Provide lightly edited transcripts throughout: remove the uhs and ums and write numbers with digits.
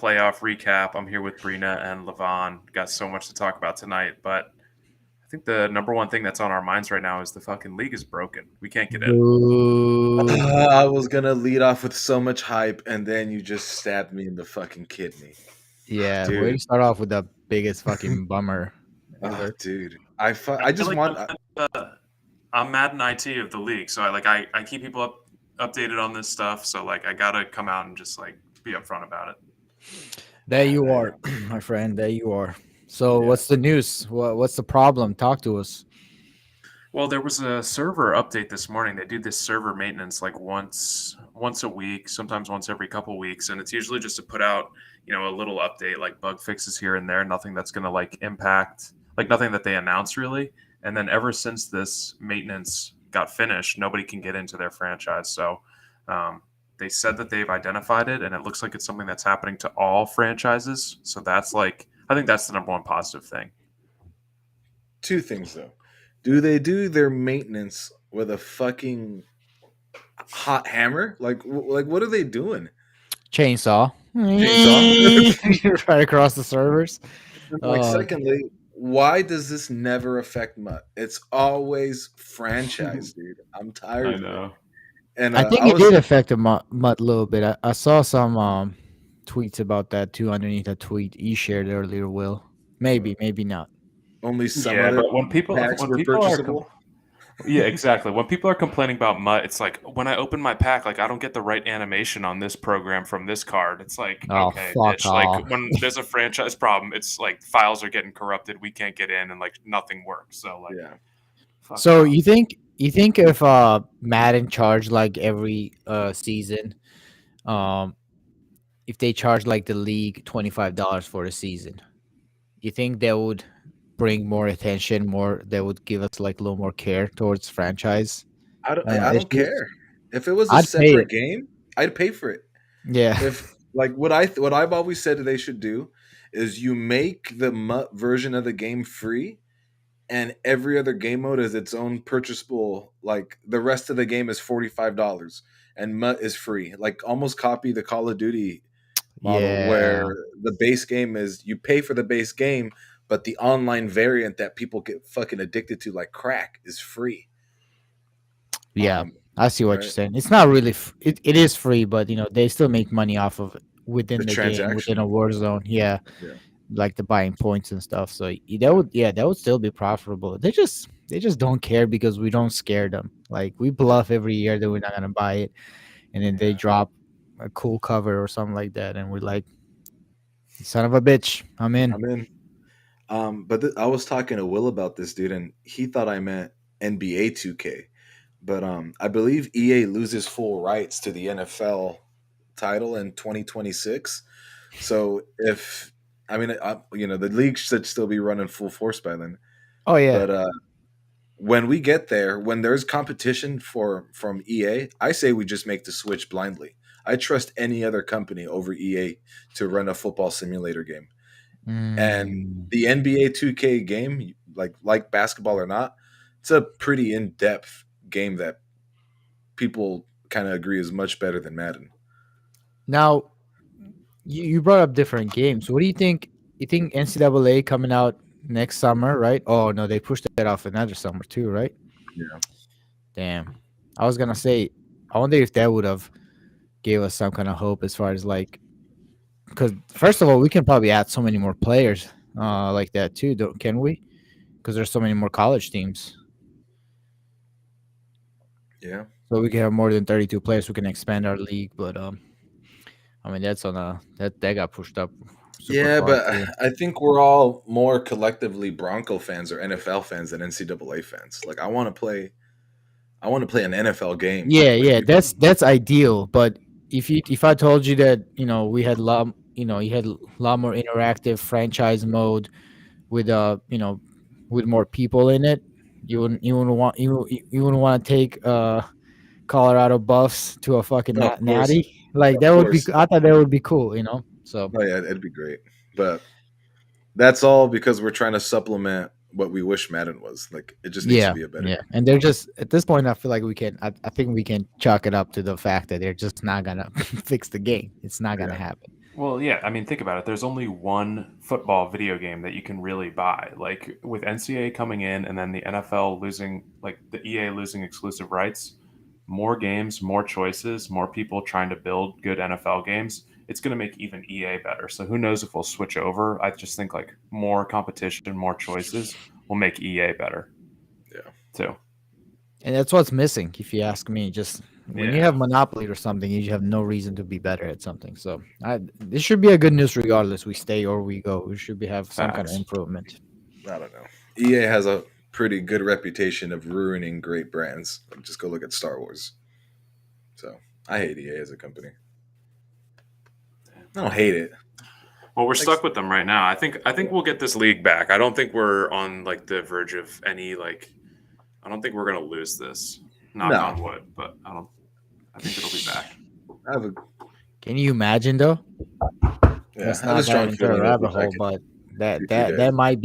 playoff recap. I'm here with Brina and Levon. Got so much to talk about tonight, but I think the number one thing that's on our minds right now is the fucking league is broken. We can't get in. Boo. I was gonna lead off with so much hype, and then you just stabbed me in the fucking kidney, Yeah, way to dude. start off with the biggest fucking bummer Oh, ever. dude. I I feel just like want. I'm Madden IT of the league, so I keep people updated on this stuff. So like I gotta come out and just like be upfront about it. There you Yeah, are, my friend. There you are. So, yeah. what's the news? What's the problem? Talk to us. Well, there was a server update this morning. They do this server maintenance like once a week, sometimes once every couple weeks, and it's usually just to put out, a little update like bug fixes here and there, nothing that's going to like impact, like nothing that they announce really. And then ever since this maintenance got finished, nobody can get into their franchise. So they said that they've identified it, and it looks like it's something that's happening to all franchises. So that's like, I think that's the number one positive thing. Two things though. Do they do their maintenance with a fucking hot hammer? Like what are they doing? Chainsaw. Chainsaw. Right across the servers. And, like, Uh, secondly, why does this never affect Mutt? It's always franchise, dude. I'm I tired of it. know. And I think I it was did affect the Mutt a little bit. I saw some tweets about that too underneath a tweet you shared earlier, Will. Maybe, maybe not. only some Yeah, of the but when people packs when were people are purchasable. yeah, exactly. When people are complaining about MUT, it's like when I open my pack, like I don't get the right animation on this program from this card. It's like, Oh, okay, fuck bitch. Like off. when there's a franchise problem, it's like files are getting corrupted, we can't get in, and like nothing works. So like, Yeah. fuck So off. you think if Madden charged like every season, um if they charge like the league $25 for the season, you think that would bring more attention, more that would give us like a little more care towards franchise I don't issues? care. If it was a I'd pay separate it. game, I'd pay for it. Yeah. If like what I've always said they should do is you make the MUT version of the game free, and every other game mode is its own purchasable. Like the rest of the game is $45, and MUT is free. Like almost copy the Call of Duty model, where Yeah. the base game is you pay for the base game, but the online variant that people get fucking addicted to like crack is free. Yeah. Um, I see what you're right? saying. It's not really it is free, but they still make money off of it The within the game, within transaction. a war zone. Yeah. Yeah. Like the buying points and stuff. So that Yeah. would that would still be profitable. They just don't care because we don't scare them. Like we Yeah. bluff every year that we're not gonna buy it, and then they Yeah. drop a cool cover or something like that, and we're like, son of a bitch, I'm in. I'm in. I was talking to Will about this, dude, and he thought I meant NBA 2K. But I believe EA loses full rights to the NFL title in 2026. So if I mean, the league should still be running full force by then. Oh yeah, But when we get there, when there's competition from EA, I say we just make the switch blindly. I trust any other company over EA to run a football simulator game. And mm, the NBA 2K game, like basketball or not, it's a pretty in depth game that people kind of agree is much better than Madden. now you brought up different games. What do you think? You think NCAA coming out next summer, right? Oh no, they pushed that off another summer too, right? Yeah, Damn, I was gonna say, I wonder if that would have gave us some kind of hope as far as like, because first of all, we can probably add so many more players like that too, can we? Because there's so many more college teams, yeah, so we can have more than 32 players. We can expand our league, but I mean that's on a that got pushed up super yeah. far But too. I think we're all more collectively Bronco fans or NFL fans than NCAA fans. Like I want to play an NFL game Yeah, with yeah, people. that's ideal. But if I told you that we had you had a lot more interactive franchise mode with with more people in it, you wouldn't want to take Colorado Buffs to a fucking No, of course, natty. Like of that would be course. I thought that would be cool. So Oh yeah, it'd be great. But that's all because we're trying to supplement what we wish Madden was. Like it just needs to yeah, be a better yeah. game. And they're just at this point I feel like I think we can chalk it up to the fact that they're just not gonna fix the game. It's not gonna Yeah. happen. Well, yeah, I mean, think about it. There's only one football video game that you can really buy. Like with NCAA coming in and then the NFL losing, like the EA losing exclusive rights, more games, more choices, more people trying to build good NFL games. It's going to make even EA better. So who knows if we'll switch over? I just think like more competition, more choices will make EA better Yeah. too. And that's what's missing, if you ask me. Just when you Yeah, have monopoly or something, you have no reason to be better at something. So this should be a good news regardless. We stay or we go. We should have some kind of facts. improvement. I don't know. EA has a pretty good reputation of ruining great brands. Like, just go look at Star Wars. So I hate EA as a company. I don't hate it. Well, we're Like, stuck with them right now. I think we'll get this league back. I don't think we're on like the verge of any like. I don't think we're gonna lose this. Knock no, on wood, but I don't. I think it'll be back. I have a Can you imagine though? yeah, Let's I have a not dive strong into a feeling it'll be rabbit back hole, in but that future that days. that might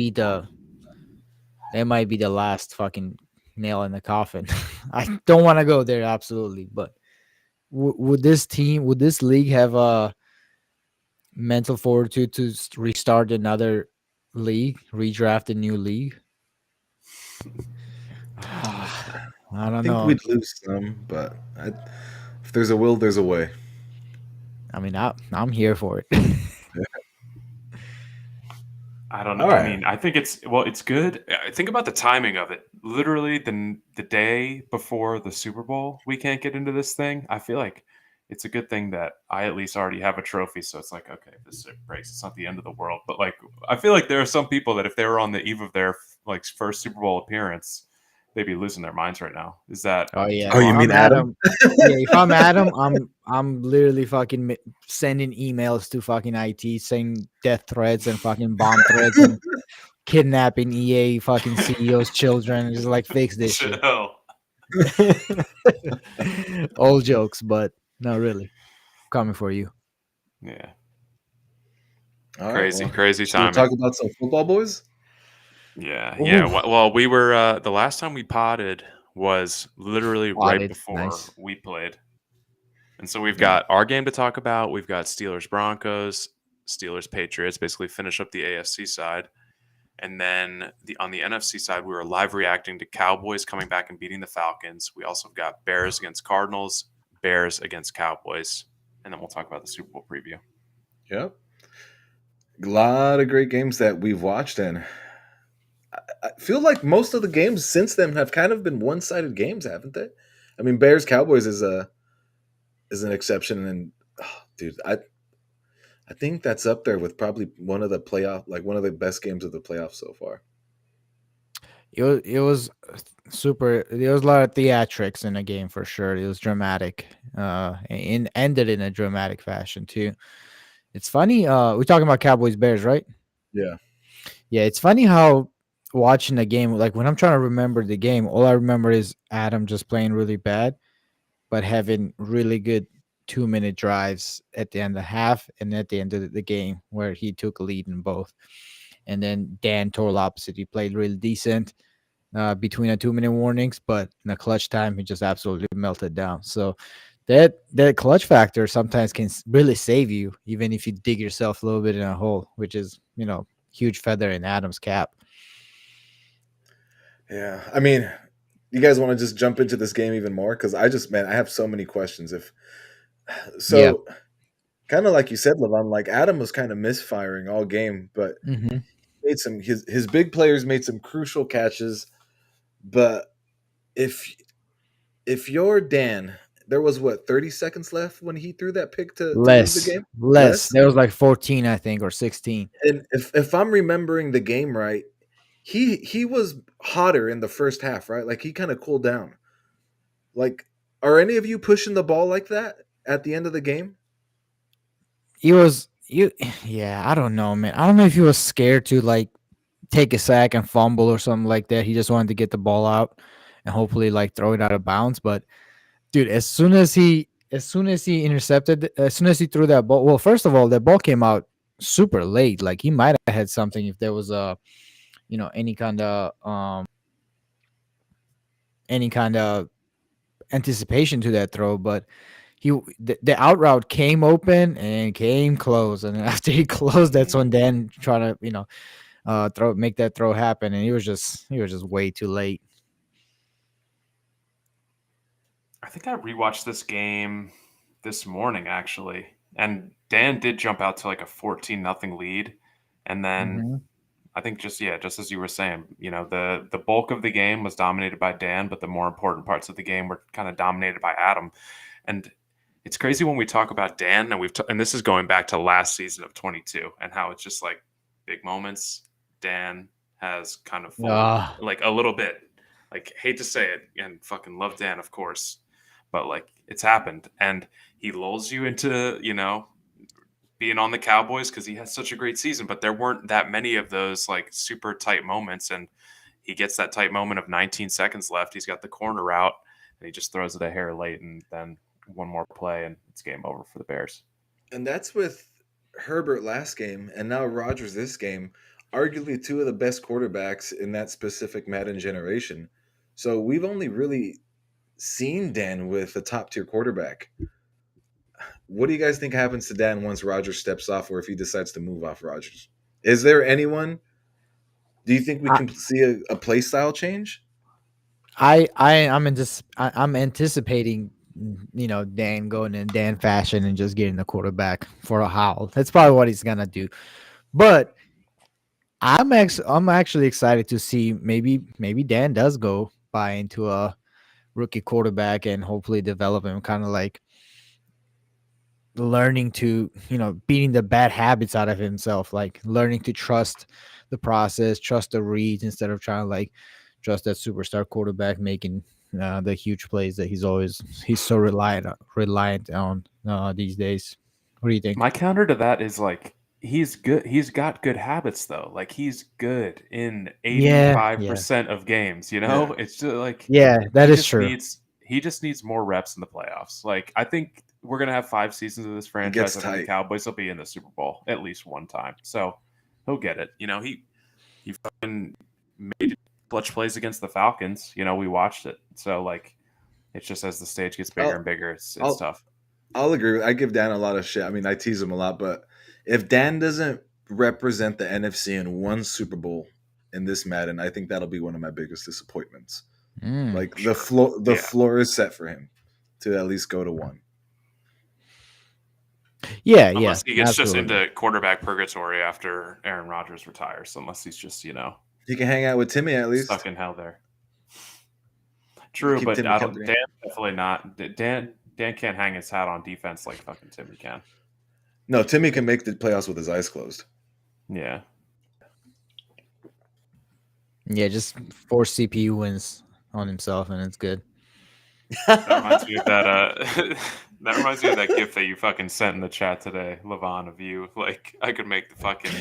be the last fucking nail in the coffin. I don't want to go there absolutely, but would this league have a mental fortitude to restart another league, redraft a new league? I I don't think know. we'd lose some, but if there's a will, there's a way. I mean, I'm here for it. I don't know. All I right. mean, I think it's good. Think about the timing of it. Literally, the day before the Super Bowl, we can't get into this thing. I feel like it's a good thing that I at least already have a trophy. So it's like, okay, if this breaks, it's not the end of the world. But like, I feel like there are some people that if they were on the eve of their like first Super Bowl appearance, they'd be losing their minds right now. Is that Oh yeah, Oh, too if you on? mean I'm Adam? Adam, yeah, if I'm Adam, I'm literally fucking sending emails to fucking IT saying death threats and fucking bomb threats and kidnapping EA fucking CEOs' children. Just like fix this shit. Chill. All jokes, but not really. Coming for you. Yeah, All right. crazy, Well, crazy should we timing. talk about some football, boys? Yeah, yeah. Ooh, Well, we were the last time we potted was literally right spotted. before Nice. we played, and so we've Yeah. got our game to talk about. We've got Steelers Broncos, Steelers Patriots, basically finish up the AFC side, and then on the NFC side, we were live reacting to Cowboys coming back and beating the Falcons. We also got Bears against Cardinals, Bears against Cowboys, and then we'll talk about the Super Bowl preview. Yep. A lot of great games that we've watched, and I feel like most of the games since then have kind of been one-sided games, haven't they? I mean, Bears Cowboys is an exception, and oh, dude, I think that's up there with probably one of the playoff, like one of the best games of the playoffs so far. It was super. There was a lot of theatrics in the game for sure. It was dramatic. And ended in a dramatic fashion too. It's funny. We're talking about Cowboys Bears, right? Yeah, Yeah, it's funny how watching the game, like when I'm trying to remember the game, all I remember is Adam just playing really bad, but having really good 2 minute drives at the end of the half and at the end of the game where he took a lead in both. And then Dan total opposite. He played really decent between the 2 minute warnings, but in the clutch time, he just absolutely melted down. So that clutch factor sometimes can really save you, even if you dig yourself a little bit in a hole, which is huge feather in Adam's cap. yeah. I mean, you guys want to just jump into this game even more? Because man, I have so many questions. If Yeah. so, kind of like you said, Levon, like Adam was kind of misfiring all game, but Hmm. made some his big players made some crucial catches. But if if you're Dan, there was what 30 seconds left when he threw that pick to lose the Less, game. less. Less, There was like 14, I think, or 16. and if I'm remembering the game right, he was hotter in the first half, right? Like he kind of cooled down. Like, are any of you pushing the ball like that at the end of the game? He was you. Yeah, I don't know, man. I don't know if he was scared to like take a sack and fumble or something like that. He just wanted to get the ball out and hopefully like throw it out of bounds. But dude, as soon as he intercepted, as soon as he threw that ball, well, first of all, that ball came out super late. Like he might have had something if there was any kind of anticipation to that throw, but the out route came open and came close, and after he closed, that's when Dan trying to make that throw happen, and he was just way too late. I think I rewatched this game this morning actually, and Dan did jump out to like a 14-0 lead, and then Mm-hmm. I think just as you were saying, the bulk of the game was dominated by Dan, but the more important parts of the game were kind of dominated by Adam. And it's crazy when we talk about Dan, and and this is going back to last season of 22, and how it's just like big moments. Dan has kind of folded like a little bit. Like, hate to say it, and fucking love Dan, of course, but like it's happened, and he lulls you into being on the Cowboys because he has such a great season, but there weren't that many of those like super tight moments. And he gets that tight moment of 19 seconds left. He's got the corner route and he just throws it a hair late, and then one more play and it's game over for the Bears. And that's with Herbert last game and now Rodgers this game, arguably two of the best quarterbacks in that specific Madden generation. So we've only really seen Dan with a top tier quarterback. What do you guys think happens to Dan once Rodgers steps off, or if he decides to move off Rodgers? Is there anyone? Do you think we can see a play style change? I'm anticipating, Dan going in Dan fashion and just getting the quarterback for a howl. That's probably what he's gonna do. But I'm actually excited to see maybe Dan does go buy into a rookie quarterback and hopefully develop him, kind of like learning to, beating the bad habits out of himself, like learning to trust the process, trust the reads instead of trying to like trust that superstar quarterback making the huge plays that he's so reliant on these days. What do you think? My counter to that is like he's good. He's got good habits though. Like he's good in 85% of games. Yeah. It's just like that is true. He just needs more reps in the playoffs. Like I think we're gonna have 5 seasons of this franchise. I think the Cowboys will be in the Super Bowl at least one time. So he'll get it. He fucking made clutch plays against the Falcons. We watched it. So like it's just as the stage gets bigger and bigger, it's tough. I'll agree. I give Dan a lot of shit. I mean, I tease him a lot, but if Dan doesn't represent the NFC in one Super Bowl in this Madden, I think that'll be one of my biggest disappointments. Like the floor is set for him to at least go to one. Yeah, unless he gets absolutely. just into quarterback purgatory after Aaron Rodgers retires, unless he's just he can hang out with Timmy at least. Stuck in hell there. True, but Dan definitely not. Dan can't hang his hat on defense like fucking Timmy can. No, Timmy can make the playoffs with his eyes closed. Yeah. Yeah, just force CPU wins on himself, and it's good. That reminds me of that. That reminds me of that gift that you fucking sent in the chat today, Levon, of you. Like I could make the fucking.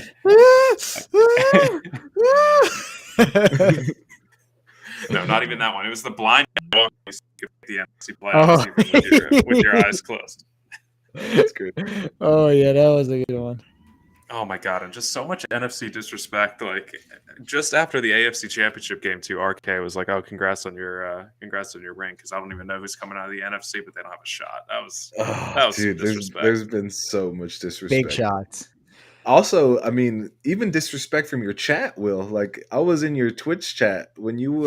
No, not even that one. It was the blind the NFC playoffs with your eyes closed. That's good. Oh yeah, that was a good one. Oh my god, and just so much NFC disrespect. Like just after the AFC Championship game too, RK was like, "Oh, congrats on your ring," because I don't even know who's coming out of the NFC, but they don't have a shot. That was dude. disrespect. There's been so much disrespect. Big shots. Also, I mean, even disrespect from your chat, Will. Like I was in your Twitch chat when you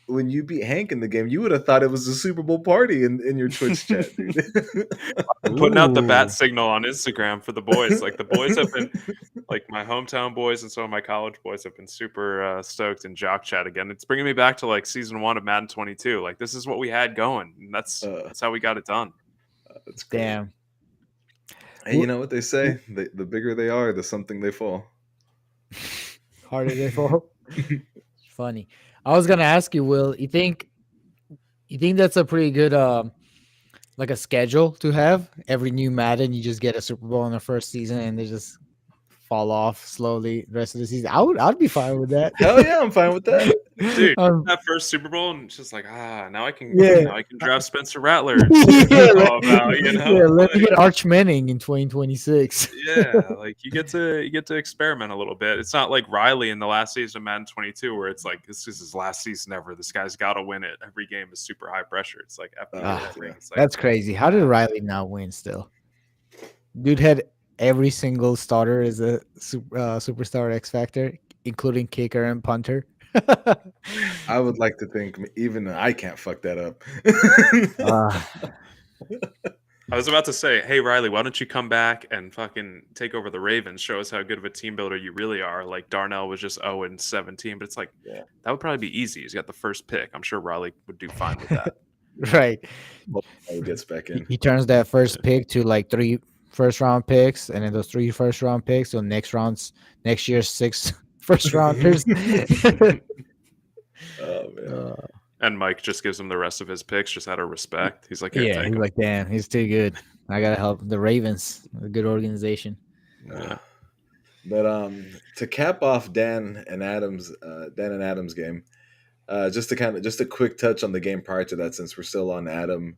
when you beat Hank in the game, you would have thought it was a Super Bowl party in your Twitch chat, dude. Putting out the bat signal on Instagram for the boys. Like the boys have been, like my hometown boys and some of my college boys have been super stoked in Jock Chat again. It's bringing me back to like season 1 of Madden 22. Like this is what we had going. And that's how we got it done. That's cool. Damn. Hey, you know what they say? The bigger they are, the something they fall. Harder they fall. Funny. I was gonna ask you, Will. You think that's a pretty good like a schedule to have? Every new Madden, you just get a Super Bowl in the first season, and they just fall off slowly the rest of the season. I'd be fine with that. Hell yeah, I'm fine with that. Dude, Um, that first Super Bowl, and it's just like, now I can yeah. draft Spencer Rattler. And see what Yeah, he's all about, you know? yeah, let me Like, get Arch Manning in 2026. yeah, like you get to experiment a little bit. It's not like Riley in the last season of Madden 22, where it's like this is his last season ever. This guy's got to win it. Every game is super high pressure. It's like after you get Ah, that ring, it's like that's crazy. How did Riley not win still? Dude had every single starter as a superstar X Factor, including kicker and punter. I would like to think even I can't fuck that up. Ah, I was about to say, hey Riley, why don't you come back and fucking take over the Ravens? Show us how good of a team builder you really are. Like Darnell was just 0-17, but it's like Yeah. that would probably be easy. He's got the first pick. I'm sure Riley would do fine with that. right. He gets back He, in. he turns that first pick to like 3 first round picks, and then those 3 first round picks. So next year's 6 first rounders. Oh man. And Mike just gives him the rest of his picks just out of respect. He's like, here, Yeah, take he's him. like, damn, he's too good. I gotta help the Ravens, a good organization. Yeah. But to cap off Dan and Adam's game, just a quick touch on the game prior to that, since we're still on Adam.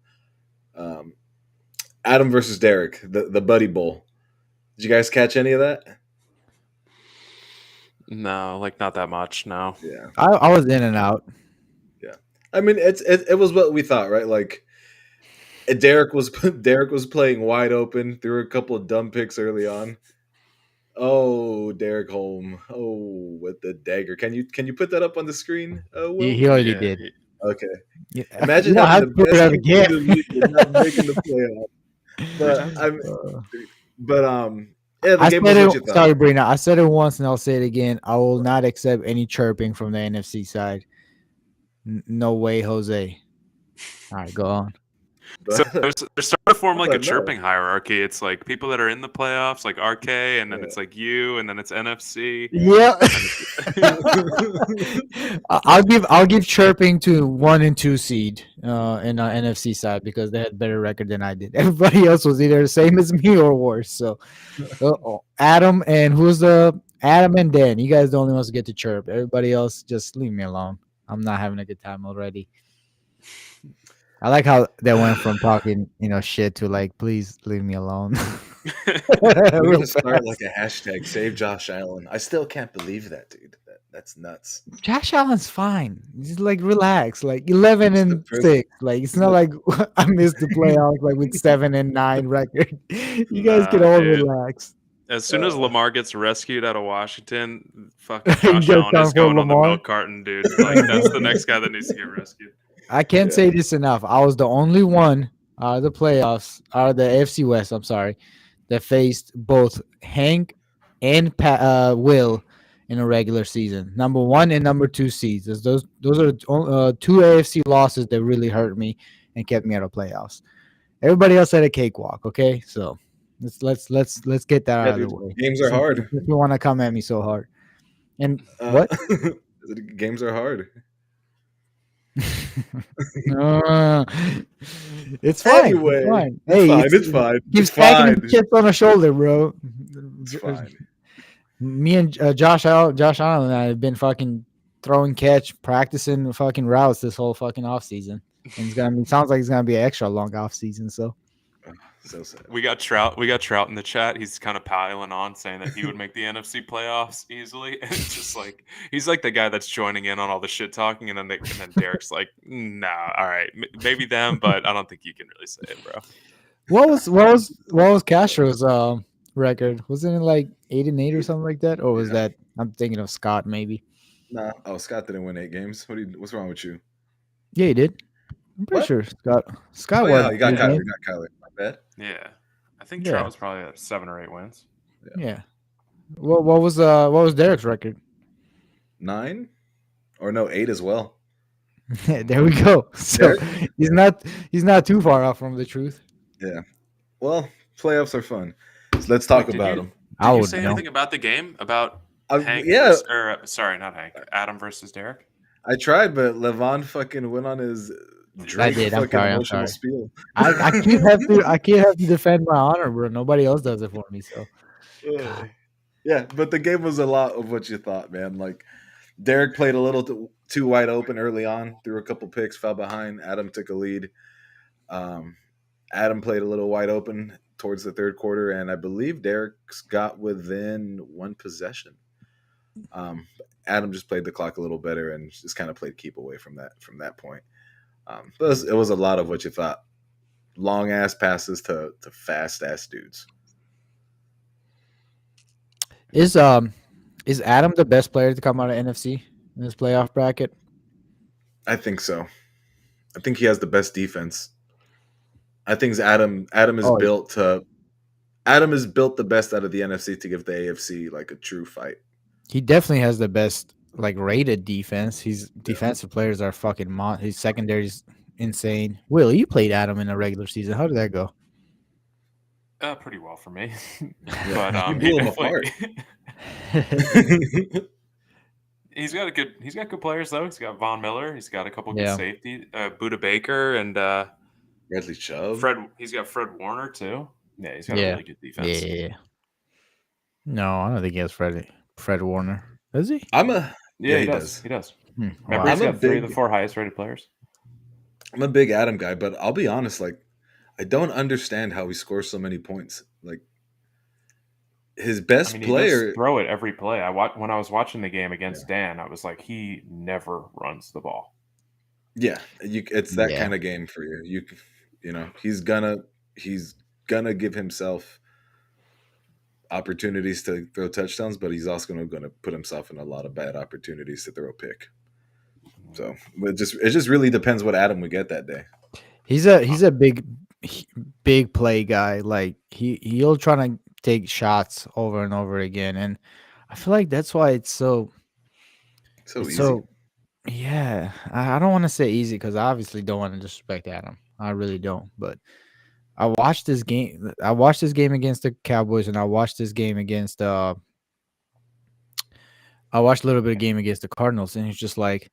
Adam versus Derek, the Buddy Bowl. Did you guys catch any of that? No, like not that much. No. Yeah. I was in and out. I mean, it was what we thought, right? Like Derek was playing wide open, threw a couple of dumb picks early on. Oh, Derek Holm. Oh, with the dagger. Can you put that up on the screen? Will? He already Yeah, did. Okay. Yeah. Imagine You don't having have the to put it best up kicker in again. the league and not making the playoff. Yeah, the I game said was what you it. thought. Sorry, Brina. I said it once, and I'll say it again. I will not accept any chirping from the NFC side. No way, Jose. All right, go on. So But, they're starting to form like a no. chirping hierarchy. It's like people that are in the playoffs, like RK, and then Yeah. it's like you, and then it's NFC. Yeah. I'll give chirping to 1 and 2 seed in our NFC side because they had better record than I did. Everybody else was either the same as me or worse. So Adam and Adam and Dan. You guys the only ones to get to chirp. Everybody else just leave me alone. I'm not having a good time already. I like how they went from talking, shit to like, please leave me alone. We need Real to start fast. like a hashtag save Josh Allen. I still can't believe that, dude. That's nuts. Josh Allen's fine. He's like relax, like 11 It's the and person- 6. Like it's not like I missed the playoffs like with 7 and 9 record. You guys can Nah, all dude. relax. As soon as Uh, Lamar gets rescued out of Washington, fucking You Josh guys Allen is come for going on the Lamar? milk carton, dude. Like that's the next guy that needs to get rescued. I can't Yeah. say this enough. I was the only one out of the playoffs, out of the AFC West, I'm sorry, that faced both Hank and Will in a regular season. Number 1 and number 2 seeds. Those are 2 AFC losses that really hurt me and kept me out of playoffs. Everybody else had a cakewalk, okay? So let's get that Yeah, out of dude, the way. games are hard. If you want to come at me so hard. And Uh, what? Games are hard. No, it's fine. Anyway, It's fine. it's fine. Keep It's stacking fine. the chips on the shoulder, bro. It's fine. Me and Josh Allen and I have been fucking throwing catch, practicing fucking routes this whole fucking off season. And sounds like it's gonna be an extra long off season. So So sad. We got Trout in the chat. He's kind of piling on, saying that he would make the NFC playoffs easily. And it's just like he's like the guy that's joining in on all the shit talking, and then Derek's like, "Nah, all right, maybe them, but I don't think you can really say it, bro." what was Castro's record? Wasn't it like 8-8 or something like that? Or was that I'm thinking of Scott maybe? Nah. Oh, Scott didn't win 8 games. What's wrong with you? Yeah, he did. I'm pretty What? sure Scott Oh won. yeah, you got 8 Kyler. games. You got Kyler. My bad. Yeah, I think Yeah. Trout was probably at 7 or 8 wins. Yeah. What was Derek's record? 9, or no, 8 as well. There we go. So he's not too far off from the truth. Yeah. Well, playoffs are fun. So let's talk Wait, about them. I Did you would say know. anything about the game? About Hank? Yeah, Sorry, not Hank. Adam versus Derek. I tried, but Levon fucking went on his Drake did. I'm fucking sorry, I'm emotional sorry. spiel. I can't have to defend my honor, bro. Nobody else does it for me. So Yeah, but the game was a lot of what you thought, man. Like Derek played a little too wide open early on, threw a couple picks, fell behind. Adam took a lead. Um, Adam played a little wide open towards the third quarter, and I believe Derek's got within one possession. Adam just played the clock a little better and just kind of played keep away from that point. But it was a lot of what you thought. Long ass passes to fast ass dudes. Is Adam the best player to come out of NFC in this playoff bracket? I think so. I think he has the best defense. I think Adam is Oh, built to. Adam is built the best out of the NFC to give the AFC like a true fight. he definitely has the best like rated defense. His defensive players are fucking his secondary's insane. Will, you played Adam in a regular season. How did that go? Pretty well for me. Yeah. But You blew him apart. he's got good players though. He's got Von Miller. He's got a couple good Yeah. safety. Buda Baker and Bradley Chubb. Fred. He's got Fred Warner too. Yeah, he's got a Yeah. really good defense. Yeah. No, I don't think he has Fred Warner. Does he? Yeah, he does. He does. Remember, Wow. he's I'm a got 3 of the big- 4 highest rated players. I'm a big Adam guy, but I'll be honest, like I don't understand how he scores so many points. Like his best I mean, he player. does throw it every play. When I was watching the game against Dan, I was like, he never runs the ball. Yeah, it's that Yeah. kind of game for you. You know, he's gonna give himself opportunities to throw touchdowns, but he's also gonna put himself in a lot of bad opportunities to throw a pick. So it just really depends what Adam we get that day. He's a big play guy. Like he'll try to take shots over and over again, and I feel like that's why it's so Easy. so. Yeah, I don't want to say easy because I obviously don't want to disrespect Adam. I really don't. But I watched this game. I watched this game against the Cowboys, and I watched this game against. I watched a little bit of game against the Cardinals, and it's just like,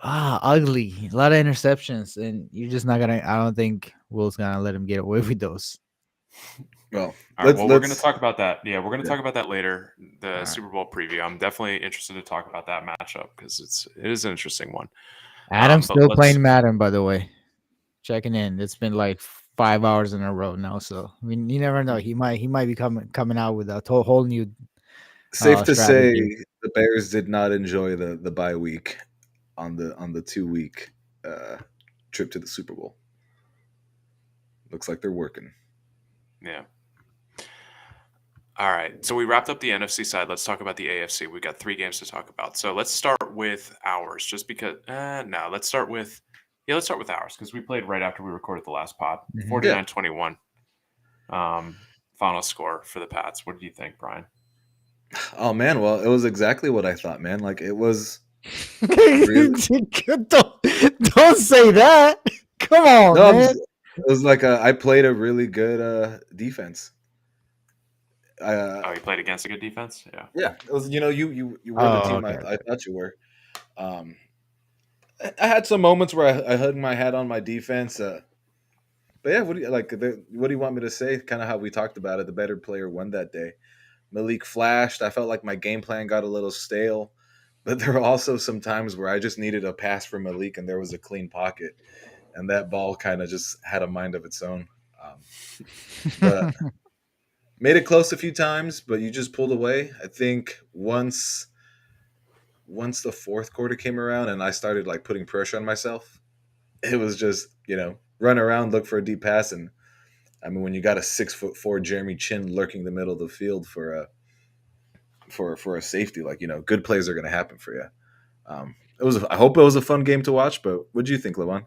ugly. A lot of interceptions, and you're just not gonna. I don't think Will's gonna let him get away with those. Well, All right, we're going to talk about that. Yeah, we're going to talk about that later. The right. Super Bowl preview. I'm definitely interested to talk about that matchup because it is an interesting one. Adam's but still let's- playing Madden, by the way. Checking in. It's been like 5 hours in a row now, so I mean, you never know. He might be coming out with a whole new. Safe to say, strategy. the Bears did not enjoy the bye week on the 2-week trip to the Super Bowl. Looks like they're working. Yeah. All right. So we wrapped up the NFC side. Let's talk about the AFC. We've got 3 games to talk about. So let's start with ours, just because. No, let's start with ours because we played right after we recorded the last pod. Mhm. 49-21. Final score for the Pats. What do you think, Brian? Oh man, well, it was exactly what I thought, man. Like it was. don't say that. Come on, No, man. it was like I played a really good defense. Oh, you played against a good defense? Yeah. Yeah, it was. You were the team okay. I thought you were. I had some moments where I hung my hat on my defense. But yeah, what do you want me to say? Kind of how we talked about it. The better player won that day. Malik flashed. I felt like my game plan got a little stale, but there were also some times where I just needed a pass from Malik, and there was a clean pocket, and that ball kind of just had a mind of its own. But made it close a few times, but you just pulled away. I think once the fourth quarter came around and I started like putting pressure on myself, it was just, run around, look for a deep pass. And I mean, when you got a 6'4" Jeremy Chin lurking the middle of the field for a safety, like, good plays are going to happen for you. I hope it was a fun game to watch, but what do you think, Levon?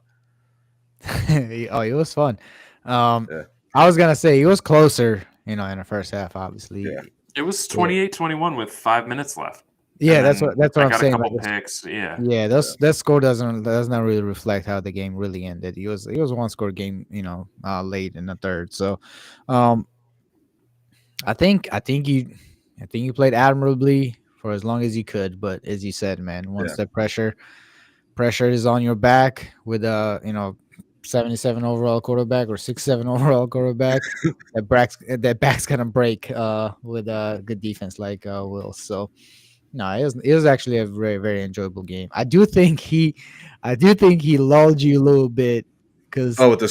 Oh, it was fun. Yeah. I was gonna say it was closer, in the first half, obviously. Yeah. It was 28-21 with 5 minutes left. Yeah, And that's then what I I'm got saying. a couple like, picks. Yeah. Yeah, that score does not really reflect how the game really ended. It was one score game, late in the third. So, I think you played admirably for as long as you could. But as you said, man, once the pressure is on your back with 77 overall quarterback or 67 overall quarterback, that back's gonna break with a good defense like Will. So No, it was actually a very very enjoyable game. I do think he lulled you a little bit because Oh, with the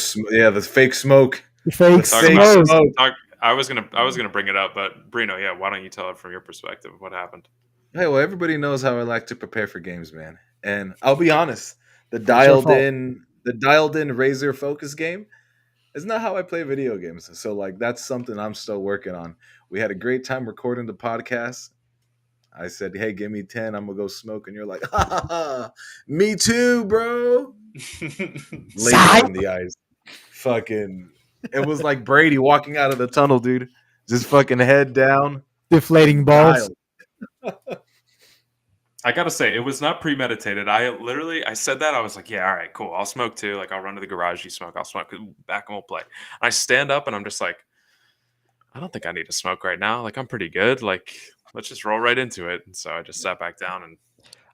fake smoke, the fake Talk fake about smoke. smoke. talk. I was gonna bring it up, but Brino, yeah, why don't you tell it from your perspective? What happened? Hey, well, everybody knows how I like to prepare for games, man. And I'll be honest, It's your fault. the dialed in razor focus game is not how I play video games. So like that's something I'm still working on. We had a great time recording the podcast. I said, "Hey, give me 10, I'm gonna go smoke," and you're like, "Ha ha ha, me too, bro." Laser in Psych! the eyes, fucking. It was like Brady walking out of the tunnel, dude. Just fucking head down Deflating and balls. dial. I gotta say, it was not premeditated. I said that. I was like, yeah, all right, cool. I'll smoke too. Like, I'll run to the garage. You smoke. I'll smoke. Back and we'll play. I stand up and I'm just like, I don't think I need to smoke right now. Like, I'm pretty good. Like, let's just roll right into it. And so I just sat back down and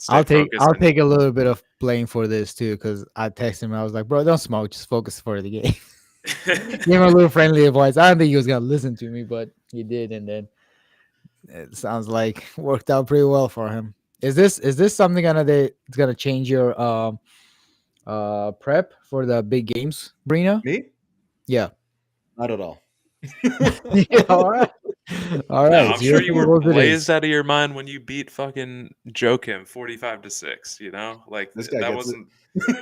I'll stayed take focused. I'll And take a little bit of blame for this too because I texted him. I was like, bro, don't smoke. Just focus for the game. Give him a little friendly advice. I don't think he was gonna listen to me, but he did, and then it sounds like worked out pretty well for him. Is this something gonna change your prep for the big games, Brina? Me? Yeah. Not at all. Yeah. All right. All no, right. I'm Zero sure you were tables it blazed is. out of your mind when you beat fucking Joakim 45-6. You know, like This guy that gets it.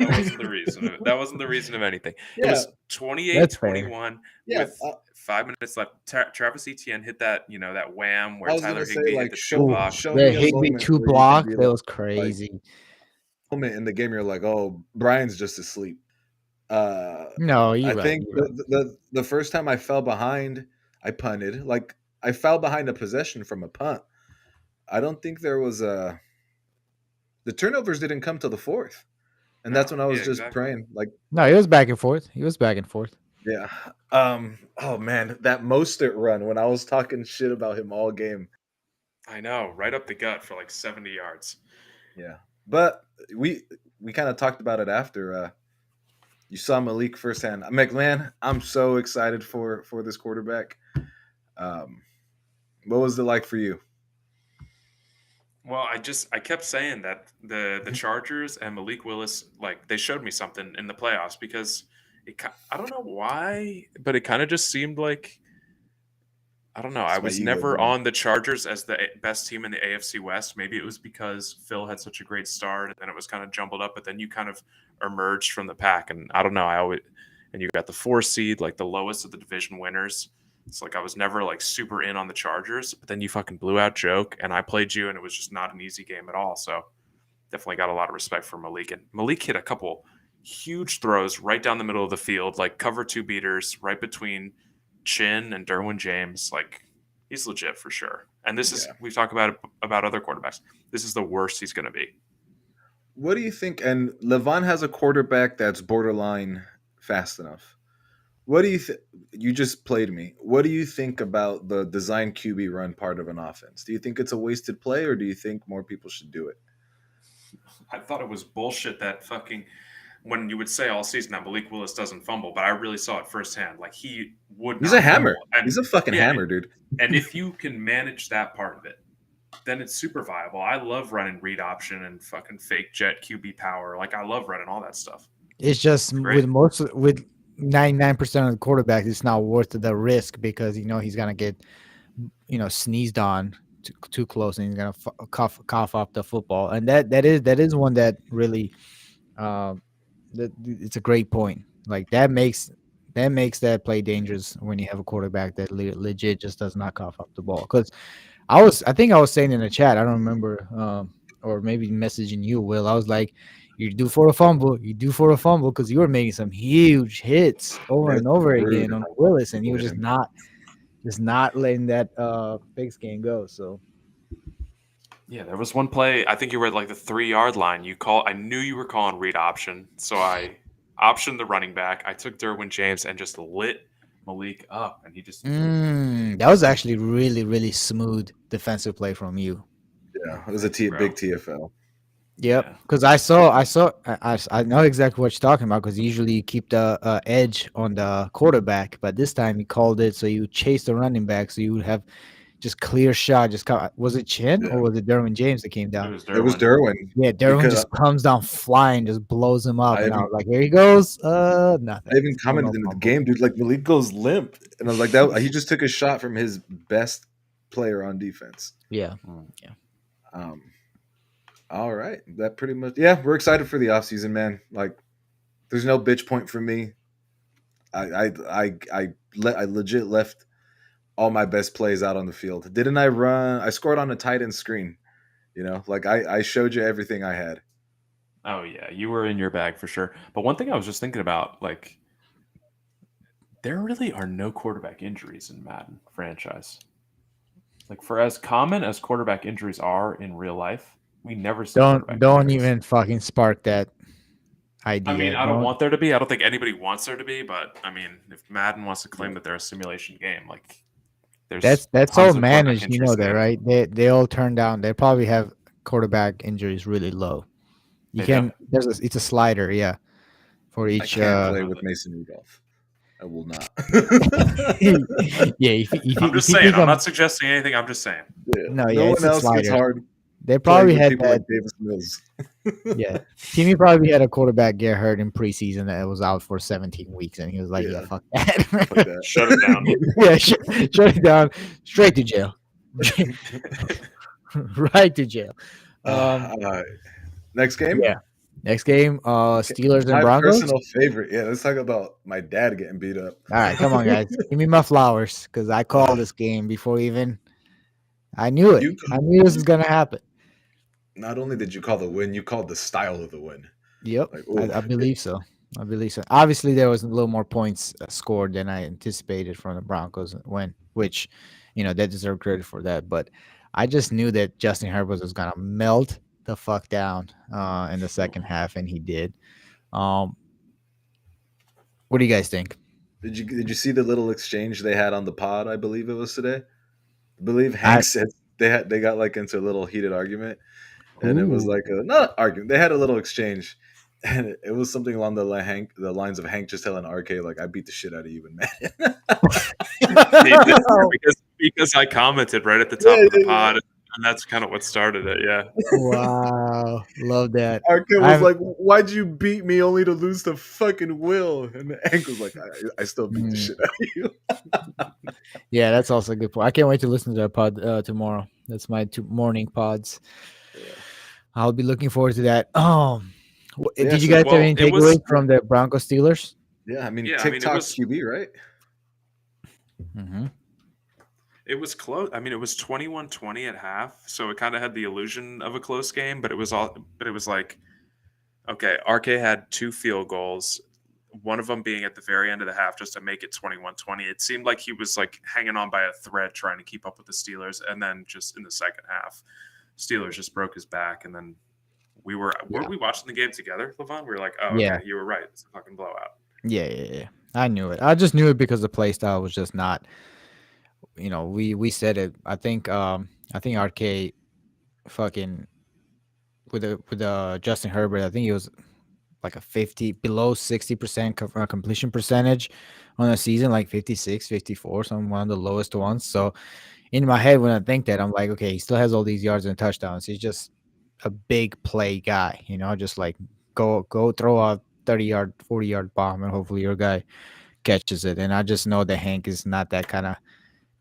wasn't the reason. That wasn't the reason of anything. It Yeah, was 28 That's fair. 21 yeah. with 5 minutes left. Travis Etienne hit that, that wham I where was gonna Tyler say Higbee hit like the chip Ooh, block. show the me a Higby moment two where you can block. be That was like crazy. moment in the game you're like, oh, Brian's just asleep. Uh, No, I you're right. think You're right. the first time I fell behind, I punted. Like I fell behind a possession from a punt. I don't think there was a the turnovers didn't come till the fourth, and that's No, when I yeah, was just exactly. praying. Like, No, he was back and forth. He was back and forth. yeah. Oh man, that Mostert run when I was talking shit about him all game. I know, right up the gut for like 70 yards. Yeah, but we we kind of talked about it after. You saw Malik firsthand. I'm like, man, I'm so excited for this quarterback. Um, what was it like for you? Well, I kept saying that the Chargers and Malik Willis, like, they showed me something in the playoffs because I don't know why, but it kind of just seemed like, I don't know. I It's my was ego, never man. on the Chargers as the best team in the AFC West. Maybe it was because Phil had such a great start and then it was kind of jumbled up, but then you kind of emerged from the pack. And I don't know. And you got the 4 seed, like the lowest of the division winners. It's like I was never like super in on the Chargers, but then you fucking blew out Joke and I played you and it was just not an easy game at all. So definitely got a lot of respect for Malik. And Malik hit a couple huge throws right down the middle of the field, like cover two beaters right between Chin and Derwin James. Like he's legit for sure. And this is Yeah. we've talked about other quarterbacks. This is the worst he's going to be. What do you think? And Levon has a quarterback that's borderline fast enough. What do you think? You just played me. What do you think about the design QB run part of an offense? Do you think it's a wasted play, or do you think more people should do it? I thought it was bullshit that fucking when you would say all season that Malik Willis doesn't fumble, but I really saw it firsthand. Like he would He's a not fumble. hammer. And He's a fucking yeah, hammer, dude. and if you can manage that part of it, then it's super viable. I love running read option and fucking fake jet QB power. Like I love running all that stuff. It's just It's great. with 99% of the quarterbacks, it's not worth the risk because he's gonna get sneezed on too close and he's gonna cough up the football, and that is one that really it's a great point. Like that makes that play dangerous when you have a quarterback that legit just does not cough up the ball. Because I think I was saying in the chat, I don't remember, or maybe messaging you, Will. I was like, "You do for a fumble, you do for a fumble," because you were making some huge hits over It's and over rude. again on Willis, and he was Yeah. just not letting that Pigs game go. So Yeah, there was one play. I think you were at like the 3 yard line. I knew you were calling read option, so I optioned the running back. I took Derwin James and just lit Malik up, and he just that was actually really really smooth defensive play from you. Yeah, it was thank you, bro. big TFL. Yep, Yeah. because I know exactly what you're talking about. Because usually you keep the edge on the quarterback, but this time you called it so you chase the running back, so you would have just clear shot. Just was it Chin Yeah. or was it Derwin James that came It down? was It was Derwin. Derwin. Yeah, Derwin Because just comes down flying, just blows him up, I and I even was like, "Here he goes." Nothing. I even Still no commented in the fumble. game, dude. Like Malik goes limp, and I was like, that he just took a shot from his best player on defense. Yeah. Um, all right, that pretty much. Yeah, we're excited for the offseason, man. Like, there's no bitch point for me. I legit left all my best plays out on the field. Didn't I run? I scored on a tight end screen. Like I showed you everything I had. Oh yeah, you were in your bag for sure. But one thing I was just thinking about, like, there really are no quarterback injuries in Madden franchise. Like, for as common as quarterback injuries are in real life, we never see quarterback Don't injuries. even fucking spark that idea. I mean, I don't want there to be. I don't think anybody wants there to be. But I mean, if Madden wants to claim that they're a simulation game, like, there's That's all tons of quarterback managed. You injuries know in the that, game. right? They all turn down. They probably have quarterback injuries really low. You They can. do? It's a slider, yeah, for I each. can't I play know with that. Mason Rudolph. I will not. Yeah, if I'm just you saying. think I'm I'm not suggesting anything. I'm just saying. Yeah. no, yeah, No it's one a else gets slider. hard They playing probably with had people that. like Davis Mills. Yeah, Timmy probably had a quarterback get hurt in preseason that was out for 17 weeks, and he was like, "Yeah, Yeah. fuck that." Fuck that. Shut it down. Yeah, shut it down, straight to jail, right to jail. All right. Next game? Yeah. Next game, Steelers and My Broncos. personal favorite. Yeah, let's talk about my dad getting beat up. All right, come on, guys, give me my flowers because I called this game before even I knew it. You, I knew this you was gonna happen. not only did you call the win, you called the style of the win. Yep, Like, I believe so. I believe so. Obviously, there was a little more points scored than I anticipated from the Broncos win, which, they deserve credit for that. But I just knew that Justin Herbert was gonna melt the fuck down in the second half, and he did. Um, what do you guys think? did you see the little exchange they had on the pod? I believe it was today. I believe I Hank said they got like into a little heated argument, and it was Ooh. like not argument. They had a little exchange, and it was something along the lines of Hank just telling RK like, "I beat the shit out of you in Madden." He did, because I commented right at the top of the pod, and that's kind of what started it. Yeah. Wow, love that. RK was I'm like, "Why'd you beat me only to lose to fucking Will?" And Hank was like, "I still beat the Mm. shit out of you." Yeah, that's also a good point. I can't wait to listen to that pod tomorrow. That's my morning pods. Yeah. I'll be looking forward to that. Yeah, Did you so guys have Well, any it was. takeaways from the Broncos Steelers? yeah, I mean Yeah, I mean, it TikTok was. QB, right? Mm-hmm. It was close. I mean, it was 21-20 at half, so it kind of had the illusion of a close game. But it was all. But it was like, okay, RK had 2 field goals, one of them being at the very end of the half just to make it 21-20. It seemed like he was like hanging on by a thread trying to keep up with the Steelers, and then just in the second half, Steelers just broke his back, and then weren't we watching the game together, Levon? We were like, oh, Yeah. okay, you were right. It's a fucking blowout. Yeah. I knew it. I just knew it because the play style was just not. We said it. I think RK fucking with Justin Herbert. I think he was like a 50 below 60% completion percentage on the season, like 56, 54, some one of the lowest ones. So in my head, when I think that, I'm like, okay, he still has all these yards and touchdowns. He's just a big play guy, just like go throw a 30-yard, 40-yard bomb, and hopefully your guy catches it. And I just know that Hank is not that kind of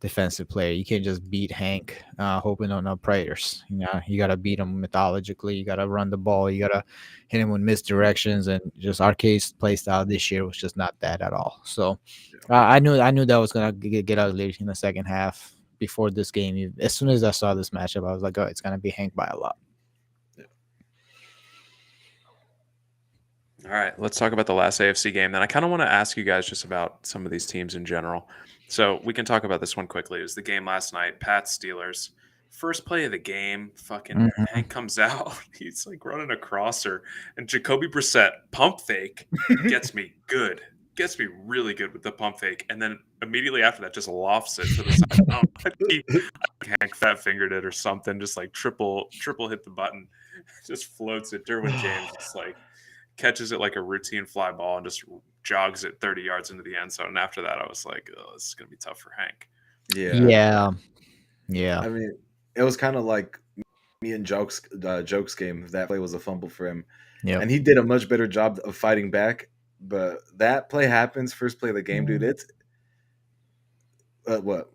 defensive player. You can't just beat Hank hoping on no prayers. You got to beat him methodically. You got to run the ball. You got to hit him with misdirections. And just Arcade's play style this year was just not that at all. So I knew that was gonna get ugly in the second half. Before this game, as soon as I saw this matchup, I was like, oh, it's gonna be Hank by a lot. All right, let's talk about the last AFC game. Then I kind of want to ask you guys just about some of these teams in general. So we can talk about this one quickly. It was the game last night, Pats Steelers. First play of the game, fucking Hank comes out. He's like running a crosser, and Jacoby Brissett pump fake gets me good, gets me really good with the pump fake, and then immediately after that, just lofts it to the side. I think Hank fat fingered it or something, just like triple hit the button, just floats it. Derwin James just like catches it like a routine fly ball and just jogs it 30 yards into the end zone. And after that, I was like, oh, this is going to be tough for Hank. Yeah. Yeah. I mean, it was kind of like me and Jokes game. That play was a fumble for him, Yep. and he did a much better job of fighting back. But that play happens first play of the game, dude. It's what?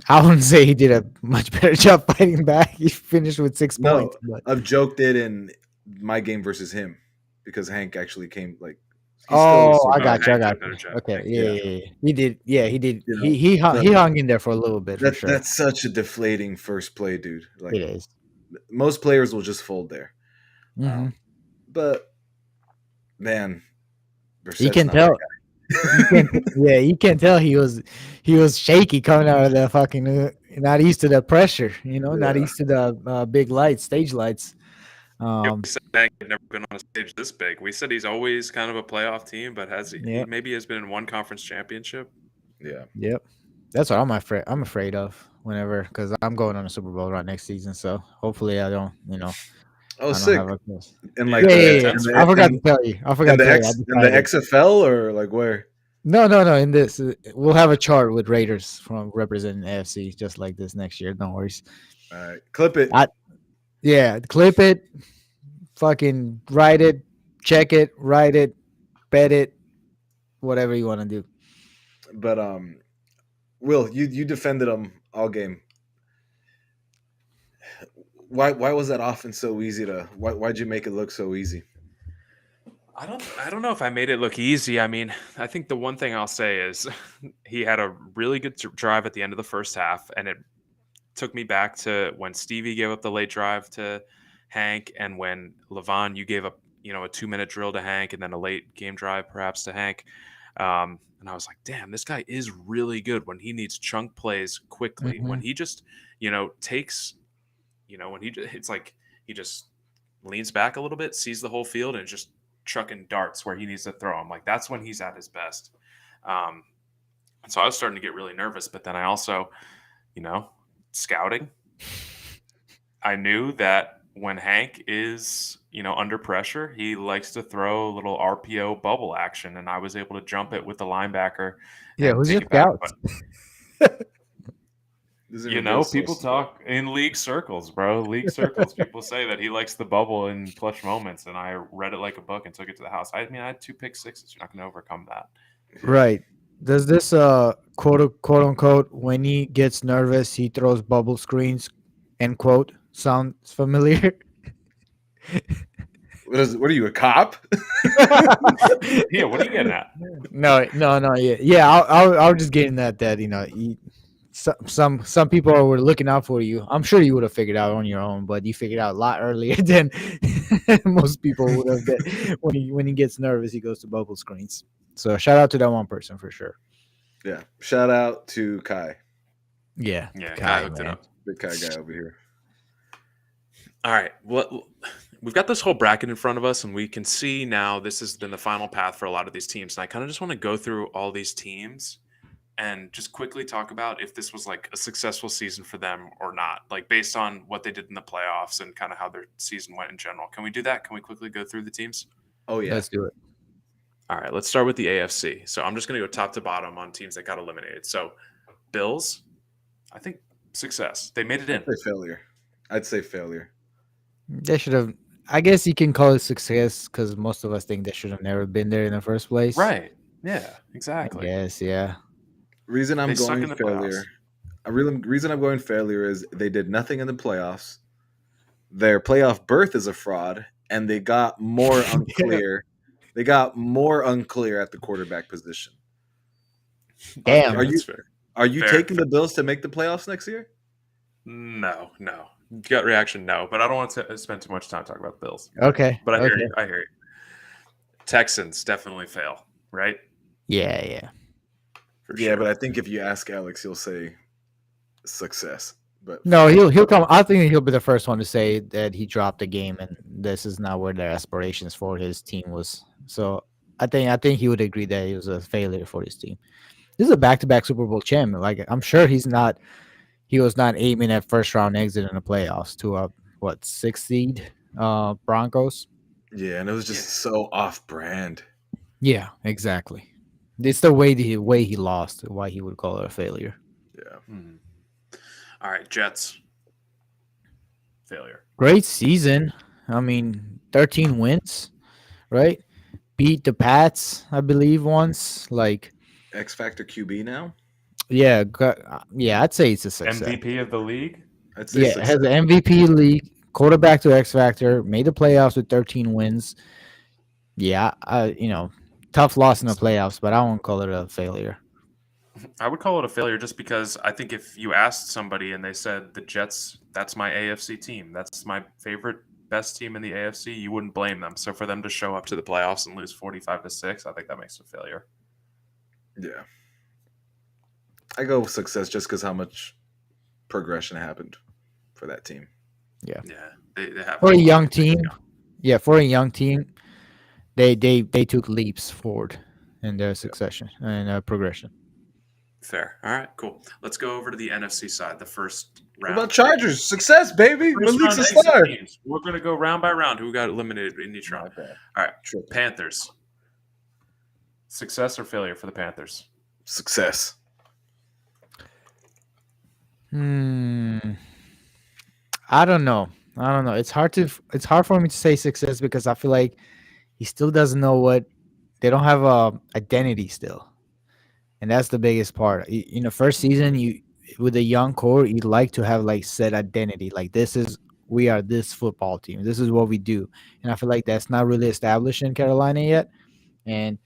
I wouldn't say he did a much better job fighting back. He finished with 6 points, No, but of Joke did in my game versus him because Hank actually came like he still oh, I Oh, survived. got you. I Hank did got a better you. job. Okay, Hank did a yeah, Yeah, better job. yeah, yeah. He did. Yeah, he did. you He know, he hung, but he hung in there for a little bit for sure. that's such a deflating first play, dude. Like It is. most players will just fold there. Mm-hmm. But man, You Brissett's can not that tell. You can. Yeah, you can tell he was shaky coming out of the fucking. Not used to the pressure. guy. Not Yeah. used to the big lights, stage lights. Yeah, Um. we said Hank had never been on a stage this big. We said he's always kind of a playoff team, but he Yep. maybe has been in one conference championship. Yeah. Yep. That's what I'm afraid of whenever because I'm going on a Super Bowl right next season. So hopefully I don't. Oh, I don't have sick. a close. And Yeah, like Yeah, the yeah, Big yeah. Ten I Super forgot Bowl. to tell you. I forgot in to the tell you. I the decided. XFL or like where? No. In this, we'll have a chart with Raiders from representing AFC just like this next year. Don't worry. All right, clip it. I, yeah, clip it, fucking write it, check it, write it, bet it, whatever you want to do. But Will, you defended them all game. Why was that offense so easy to? Why'd you make it look so easy? I don't know if I made it look easy. I mean, I think the one thing I'll say is he had a really good drive at the end of the first half, and it took me back to when Stevie gave up the late drive to Hank, and when Levon, you gave up, a 2-minute drill to Hank, and then a late game drive perhaps to Hank. And I was like, damn, this guy is really good when he needs chunk plays quickly. Mm-hmm. When he just, takes, when it's like he just leans back a little bit, sees the whole field, and just chucking darts where he needs to throw them. Like that's when he's at his best. Um, and so I was starting to get really nervous, but then I also, scouting, I knew that when Hank is, under pressure, he likes to throw a little RPO bubble action, and I was able to jump it with the linebacker Yeah, and who's take your it back. scout? But This is a real people source. talk in league circles, bro. League circles, people say that he likes the bubble in clutch moments, and I read it like a book and took it to the house. I mean, I had 2 pick sixes. You're not going to overcome that. Right. Does this quote unquote when he gets nervous he throws bubble screens end quote sounds familiar? What are you, a cop? Yeah, what are you getting at? No, yeah. I was just getting that some people were looking out for you. I'm sure you would have figured out on your own, but you figured out a lot earlier than most people would have. That when he gets nervous, he goes to bubble screens. So shout out to that one person for sure. Yeah. Shout out to Kai, Yeah, Yeah, Kai, I hooked it man. up. big Kai guy over here. All right. Well, we've got this whole bracket in front of us, and we can see now this has been the final path for a lot of these teams. And I kind of just want to go through all these teams and just quickly talk about if this was like a successful season for them or not, like based on what they did in the playoffs and kind of how their season went in general. Can we do that? Can we quickly go through the teams? Oh yeah. Let's do it. All right. Let's start with the AFC. So I'm just going to go top to bottom on teams that got eliminated. So Bills, I think success. They made it in. I'd say failure. They should have. I guess you can call it success because most of us think they should have never been there in the first place. Right. Yeah, I exactly. guess. Yeah. Reason I'm They suck going in the failure. playoffs. Reason I'm going failure is they did nothing in the playoffs. Their playoff berth is a fraud, and they got more unclear. They got more unclear at the quarterback position. Damn. Are you That's fair. are you Fair. taking the Bills to make the playoffs next year? No. Gut reaction, no. But I don't want to spend too much time talking about the Bills. Okay. But I hear okay. you. I hear you. Texans definitely fail, right? Yeah. For Yeah, sure. but I think if you ask Alex, he'll say success. But No, he'll come. I think he'll be the first one to say that he dropped the game and this is not where their aspirations for his team was. So I think he would agree that he was a failure for his team. This is a back-to-back Super Bowl champion. Like I'm sure he was not aiming at first round exit in the playoffs to a 6th seed Broncos. yeah, and it was just so off brand. Yeah, exactly. It's the way he lost, why he would call it a failure. Yeah. Mhm. All right, Jets. Failure. Great season. I mean, 13 wins, right? Beat the Pats, I believe, once. Like, X Factor QB now. yeah, yeah, I'd say it's a success. MVP of the league. I'd say Yeah, it has success. the MVP league, quarterback to X Factor, made the playoffs with 13 wins. Yeah, tough loss in the playoffs, but I won't call it a failure. I would call it a failure just because I think if you asked somebody and they said the Jets, that's my AFC team, that's my favorite, best team in the AFC, you wouldn't blame them. So for them to show up to the playoffs and lose 45-6, I think that makes it a failure. Yeah. I go with success just because how much progression happened for that team. Yeah, they have For a lot young of things team, going. yeah, for a young team, they took leaps forward in their succession and progression. Fair. All right, cool. Let's go over to the NFC side, the first What round. about Chargers? Success, baby. First Malik's round a exit star. teams. We're going to go round by round. Who got eliminated in each round? My bad. All right, Tripping. Panthers. Success or failure for the Panthers? Success. I don't know. It's hard for me to say success because I feel like he still doesn't know what they don't have a identity still, and that's the biggest part. In the first season, you with a young core, you'd like to have like set identity. Like we are this football team. This is what we do, and I feel like that's not really established in Carolina yet, and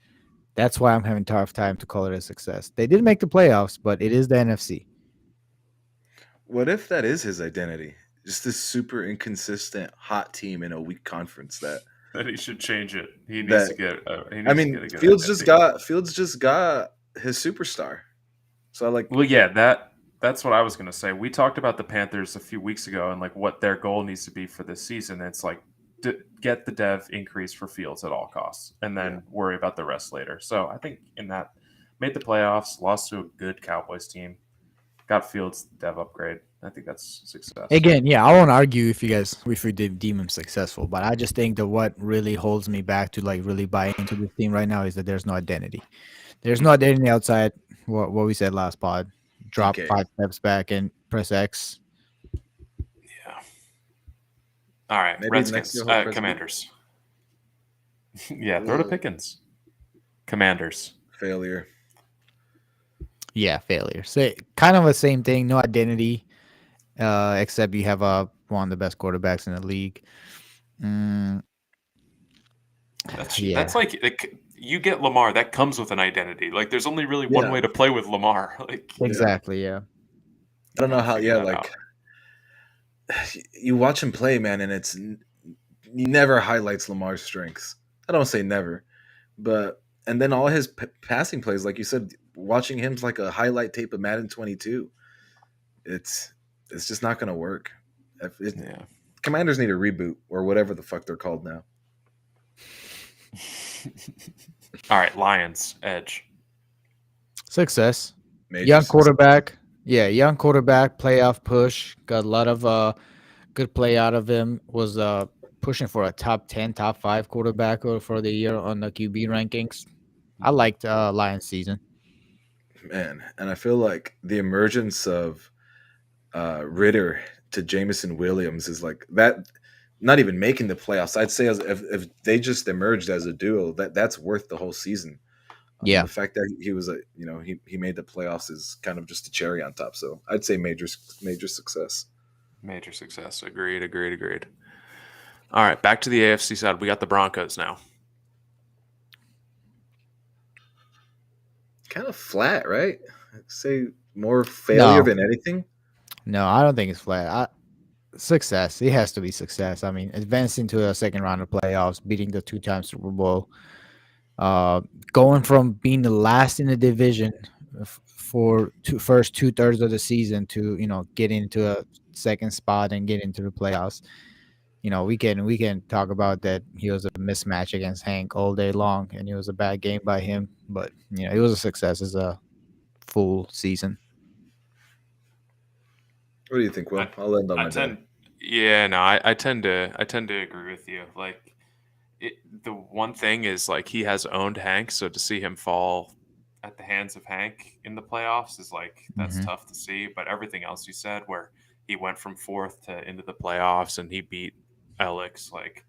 that's why I'm having a tough time to call it a success. They did make the playoffs, but it is the NFC. What if that is his identity? Just this super inconsistent hot team in a weak conference that That he should change it. He needs That- to get. He needs I to mean get a good Fields identity. just got his superstar. So I like Well, yeah, that's what I was going to say. We talked about the Panthers a few weeks ago and like what their goal needs to be for this season. It's like get the dev increase for Fields at all costs, and then worry about the rest later. So I think in that made the playoffs, lost to a good Cowboys team, got Fields dev upgrade. I think that's success. Again, yeah, I won't argue if we deem him successful, but I just think that what really holds me back to like really buy into this team right now is that there's no identity. There's no identity outside what we said last pod. Drop DK. 5 steps back and press X. Yeah. All right, Maybe next Redskins, year he'll press B. Commanders. Yeah, throw to Pickens. Commanders. failure. Yeah, failure. So kind of the same thing. No identity, except you have one of the best quarterbacks in the league. That's like you get Lamar. That comes with an identity. Like there's only really one Yeah. way to play with Lamar. Like Exactly. Yeah. I don't know how. figure Yeah, that like out. you watch him play, man, and he never highlights Lamar's strengths. I don't say never, but and then all his passing plays, like you said, watching him's like a highlight tape of Madden 22. It's just not gonna work. Yeah. Commanders need a reboot or whatever the fuck they're called now. All right, Lions edge. Success. Major Young success. quarterback. Yeah, young quarterback. Playoff push. Got a lot of good play out of him. Was pushing for a top 10, top 5 quarterback for the year on the QB rankings. I liked Lions season. Man, and I feel like the emergence of Ritter to Jameson Williams is like that. Not even making the playoffs. I'd say if they just emerged as a duo, that's worth the whole season. Yeah. The fact that he was he made the playoffs is kind of just a cherry on top. So I'd say major success. Major success. Agreed. All right, back to the AFC side. We got the Broncos now. Kind of flat, right? I'd say more failure than anything. No, I don't think it's flat. Success. It has to be success. I mean, advancing to a second round of playoffs, beating the 2-time Super Bowl, going from being the last in the division for first 2/3 of the season to get into a second spot and get into the playoffs. We can talk about that. He was a mismatch against Hank all day long, and it was a bad game by him. But it was a success as a full season. What do you think, Will? I'll end on my day. I tend to agree with you. Like the one thing is like he has owned Hank, so to see him fall at the hands of Hank in the playoffs is like that's Hmm. tough to see. But everything else you said, where he went from fourth to into the playoffs and he beat Alex, like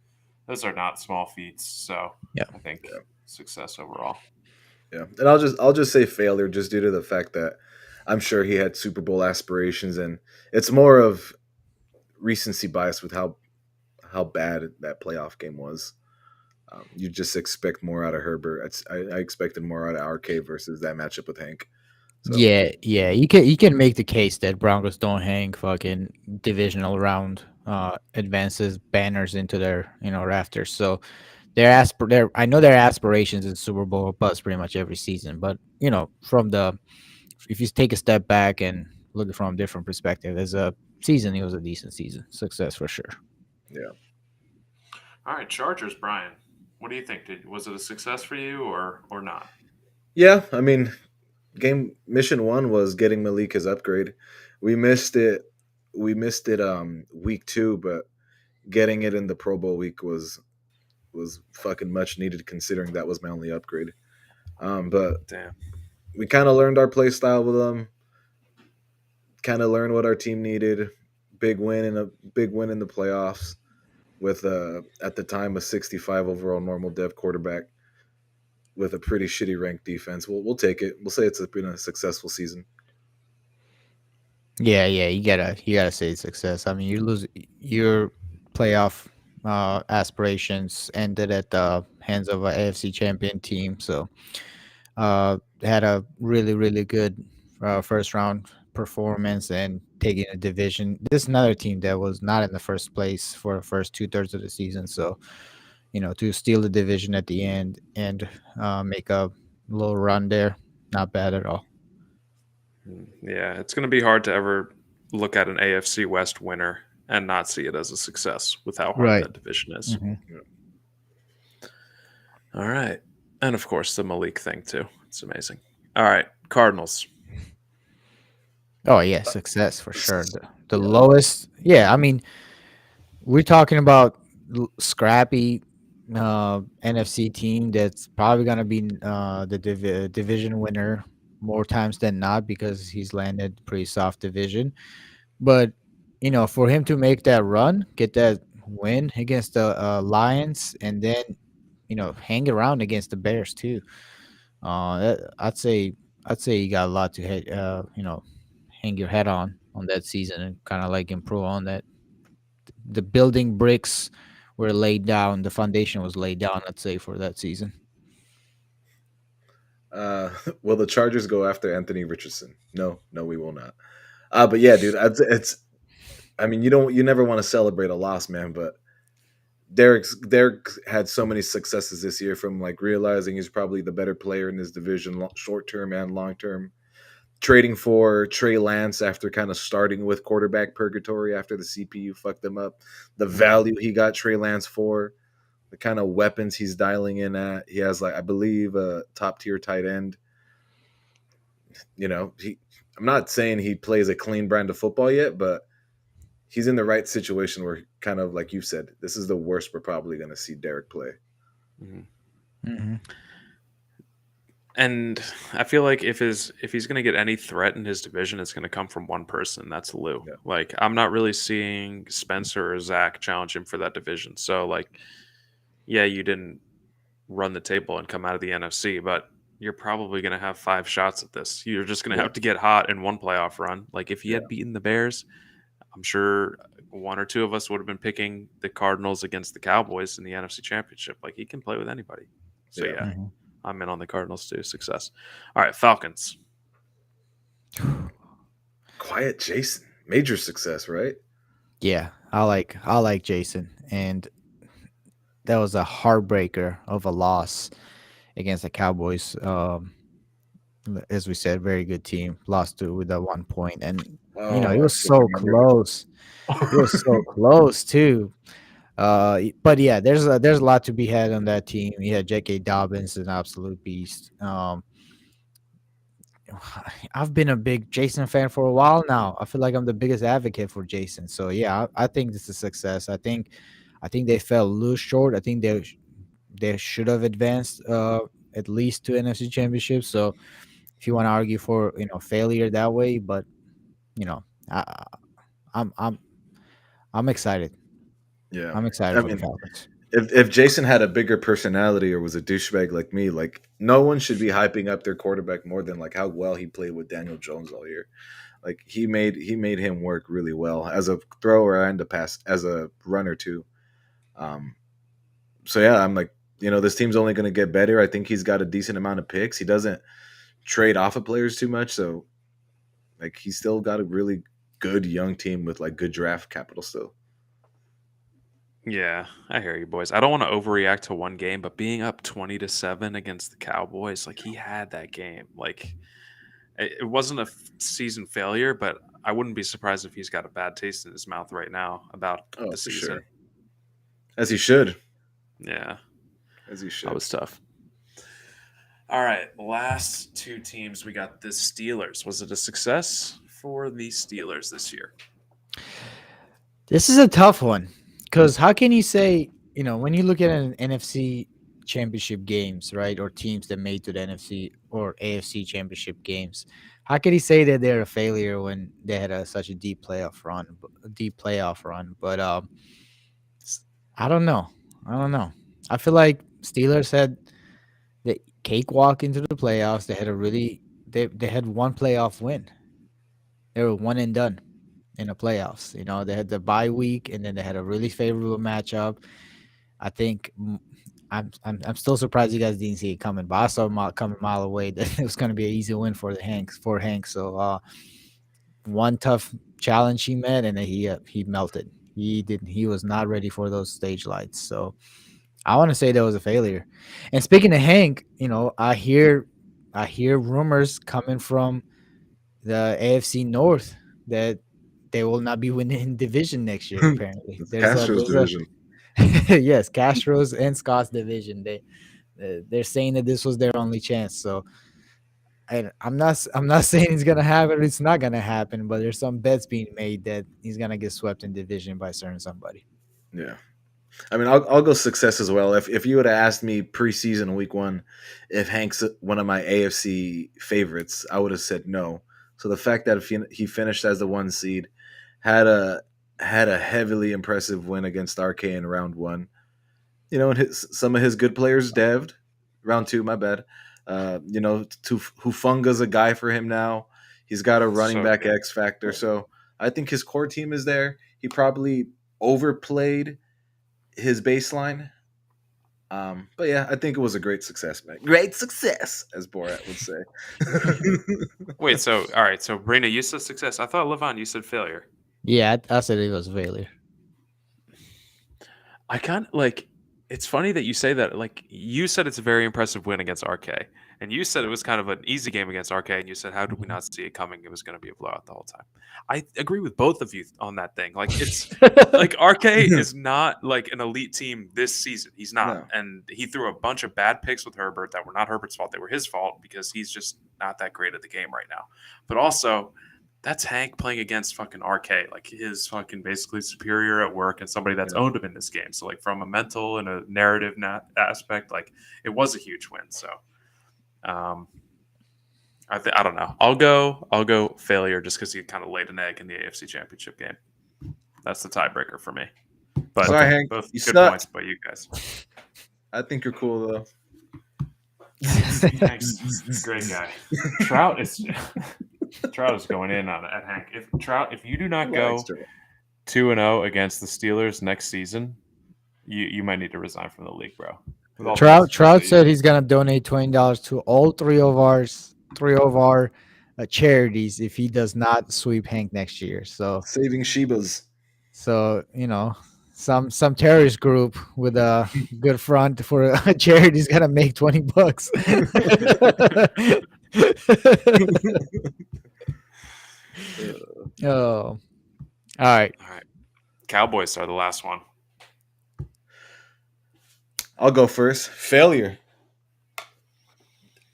those are not small feats. So Yeah. I think Yeah, success overall. yeah. And I'll just say failure just due to the fact that I'm sure he had Super Bowl aspirations, and it's more of recency bias with how bad that playoff game was. You just expect more out of Herbert. I expected more out of RK versus that matchup with Hank. So Yeah, yeah. You can make the case that Broncos don't hang fucking divisional round advances banners into their rafters. So their I know their aspirations in Super Bowl bust pretty much every season, but from the if you take a step back and look at it from a different perspective, as a season, it was a decent season, success for sure. yeah, All right, Chargers, Brian. What do you think? Was it a success for you or not? yeah. I mean, game mission one was getting Malik his upgrade. We missed it. We missed it week two, but getting it in the Pro Bowl week was fucking much needed considering that was my only upgrade. But Damn. we kind of learned our play style with them. Kind of learned what our team needed. Big win in the playoffs with at the time a 65 overall normal dev quarterback with a pretty shitty ranked defense. We'll take it. We'll say been a successful season. Yeah, yeah, you gotta say success. I mean, you lose your playoff aspirations ended at the hands of a AFC champion team. So had a really really good first round performance and taking a division. This is another team that was not in the first place for the first 2/3 of the season. So to steal the division at the end and make a little run there, not bad at all. Yeah, it's going to be hard to ever look at an AFC West winner and not see it as a success with how hard Right. that division is. Hmm. All right. And of course, the Malik thing, too. It's amazing. All right. Cardinals. Oh yeah, success for sure. The Yeah. lowest, yeah. I mean, we're talking about scrappy NFC team that's probably gonna be the division winner more times than not because he's landed pretty soft division. But for him to make that run, get that win against the Lions, and then hang around against the Bears too. I'd say you got a lot to hang your head on that season and kind of like improve on that. The building bricks were laid down, the foundation was laid down, I'd say, for that season. Uh, will the Chargers go after Anthony Richardson? No, no, we will not. But yeah, dude, it's. I mean, you never want to celebrate a loss, man. But Derek had so many successes this year, from like realizing he's probably the better player in his division, short term and long term. Trading for Trey Lance after kind of starting with quarterback purgatory after the CPU fucked him up. The value he got Trey Lance for, the kind of weapons he's dialing in at. He has, like, I believe, a top tier tight end. I'm not saying he plays a clean brand of football yet, but he's in the right situation where, kind of like you said, this is the worst we're probably going to see Derek play. Mhm. Hmm. And I feel like if he's going to get any threat in his division, it's going to come from one person. That's Lou. Yeah. Like I'm not really seeing Spencer or Zach challenge him for that division. So like, yeah, you didn't run the table and come out of the NFC, but you're probably going to have 5 shots at this. You're just going to Yeah. have to get hot in one playoff run. Like if he Yeah. had beaten the Bears, I'm sure one or two of us would have been picking the Cardinals against the Cowboys in the NFC Championship. Like he can play with anybody. So Yeah. yeah, Hmm. I'm in on the Cardinals too. Success. All right, Falcons. Quiet Jason, major success, right? Yeah, I like Jason, and that was a heartbreaker of a loss against the Cowboys. As we said, very good team. Lost to with that 1 point, and Oh, it I was freaking so remember close. It was so close too. But yeah, there's a lot to be had on that team. You had J.K. Dobbins, an absolute beast. I've been a big Jason fan for a while now. I feel like I'm the biggest advocate for Jason. So yeah, I think this is a success. I think they fell a little short. I think they should have advanced at least 2 NFC championships. So if you want to argue for failure that way, but you know, I, I'm I'm I'm excited. Yeah. I'm excited I for the mean, Falcons. if Jason had a bigger personality or was a douchebag like me, like no one should be hyping up their quarterback more than like how well he played with Daniel Jones all year. Like he made him work really well as a thrower and a pass as a runner too. Um, so yeah, I'm like, this team's only going to get better. I think he's got a decent amount of picks. He doesn't trade off of players too much, so like he's still got a really good young team with like good draft capital still. Yeah, I hear you, boys. I don't want to overreact to one game, but being up 20-7 against the Cowboys, like he had that game. Like it wasn't a season failure, but I wouldn't be surprised if he's got a bad taste in his mouth right now about Oh, the for season. sure. As he should. Yeah, As he that should. was tough. All right, last two teams. We got the Steelers. Was it a success for the Steelers this year? This is a tough one because how can you say, when you look at an NFC championship games, right, or teams that made to the NFC or AFC championship games, how can you say that they're a failure when they had such a deep playoff run, But I don't know. I don't know. I feel like Steelers had the cakewalk into the playoffs. They had one playoff win. They were one and done in the playoffs. They had the bye week, and then they had a really favorable matchup. I think I'm still surprised you guys didn't see it coming, but I saw it coming a mile away that it was going to be an easy win for Hank. So one tough challenge he met, and then he melted. He was not ready for those stage lights. So I want to say that was a failure. And speaking of Hank, I hear rumors coming from the AFC North that they will not be winning division next year. Apparently, It's there's a Castro's division. yes, Castro's and Scott's division. They're saying that this was their only chance. So I'm not saying it's gonna happen. It's not gonna happen. But there's some bets being made that he's gonna get swept in division by certain somebody. Yeah. I mean, I'll go success as well. If you would have asked me preseason week one if Hank's one of my AFC favorites, I would have said no. So the fact that he finished as the 1 seed, had a had a heavily impressive win against RK in round one. And some of his good players dev'd round two. My bad. Hufunga's a guy for him now. He's got a running So back good. X factor. So I think his core team is there. He probably overplayed his baseline. But yeah, I think it was a great success, man. Great success, as Borat would say. Wait, so all right, so Brina, you said success. I thought Levon, you said failure. Yeah, I said it was a failure. I kind of like. It's funny that you say that. Like you said, it's a very impressive win against RK, and you said it was kind of an easy game against RK, and you said, "How did we not see it coming? It was going to be a blowout the whole time." I agree with both of you on that thing. Like it's like RK is not like an elite team this season. He's not, No. and he threw a bunch of bad picks with Herbert that were not Herbert's fault. They were his fault because he's just not that great at the game right now. But also, that's Hank playing against fucking RK, like his fucking basically superior at work and somebody that's Yeah. owned him in this game. So like from a mental and a narrative aspect, like it was a huge win. So um, I don't know. I'll go failure just because he kind of laid an egg in the AFC Championship game. That's the tiebreaker for me. But Sorry, Hank. both You good suck. points by you guys. I think you're cool though. Hank's a great guy. Trout is going in on it at Hank. If you do not go Relax, Joe. 2-0 against the Steelers next season, you might need to resign from the league, bro. With all the Trout messages that said he's gonna donate $20 to all three of our charities if he does not sweep Hank next year. So Saving Shebas. some terrorist group with a good front for a charity is gonna make $20. Oh, all right. All right, Cowboys are the last one. I'll go first. Failure.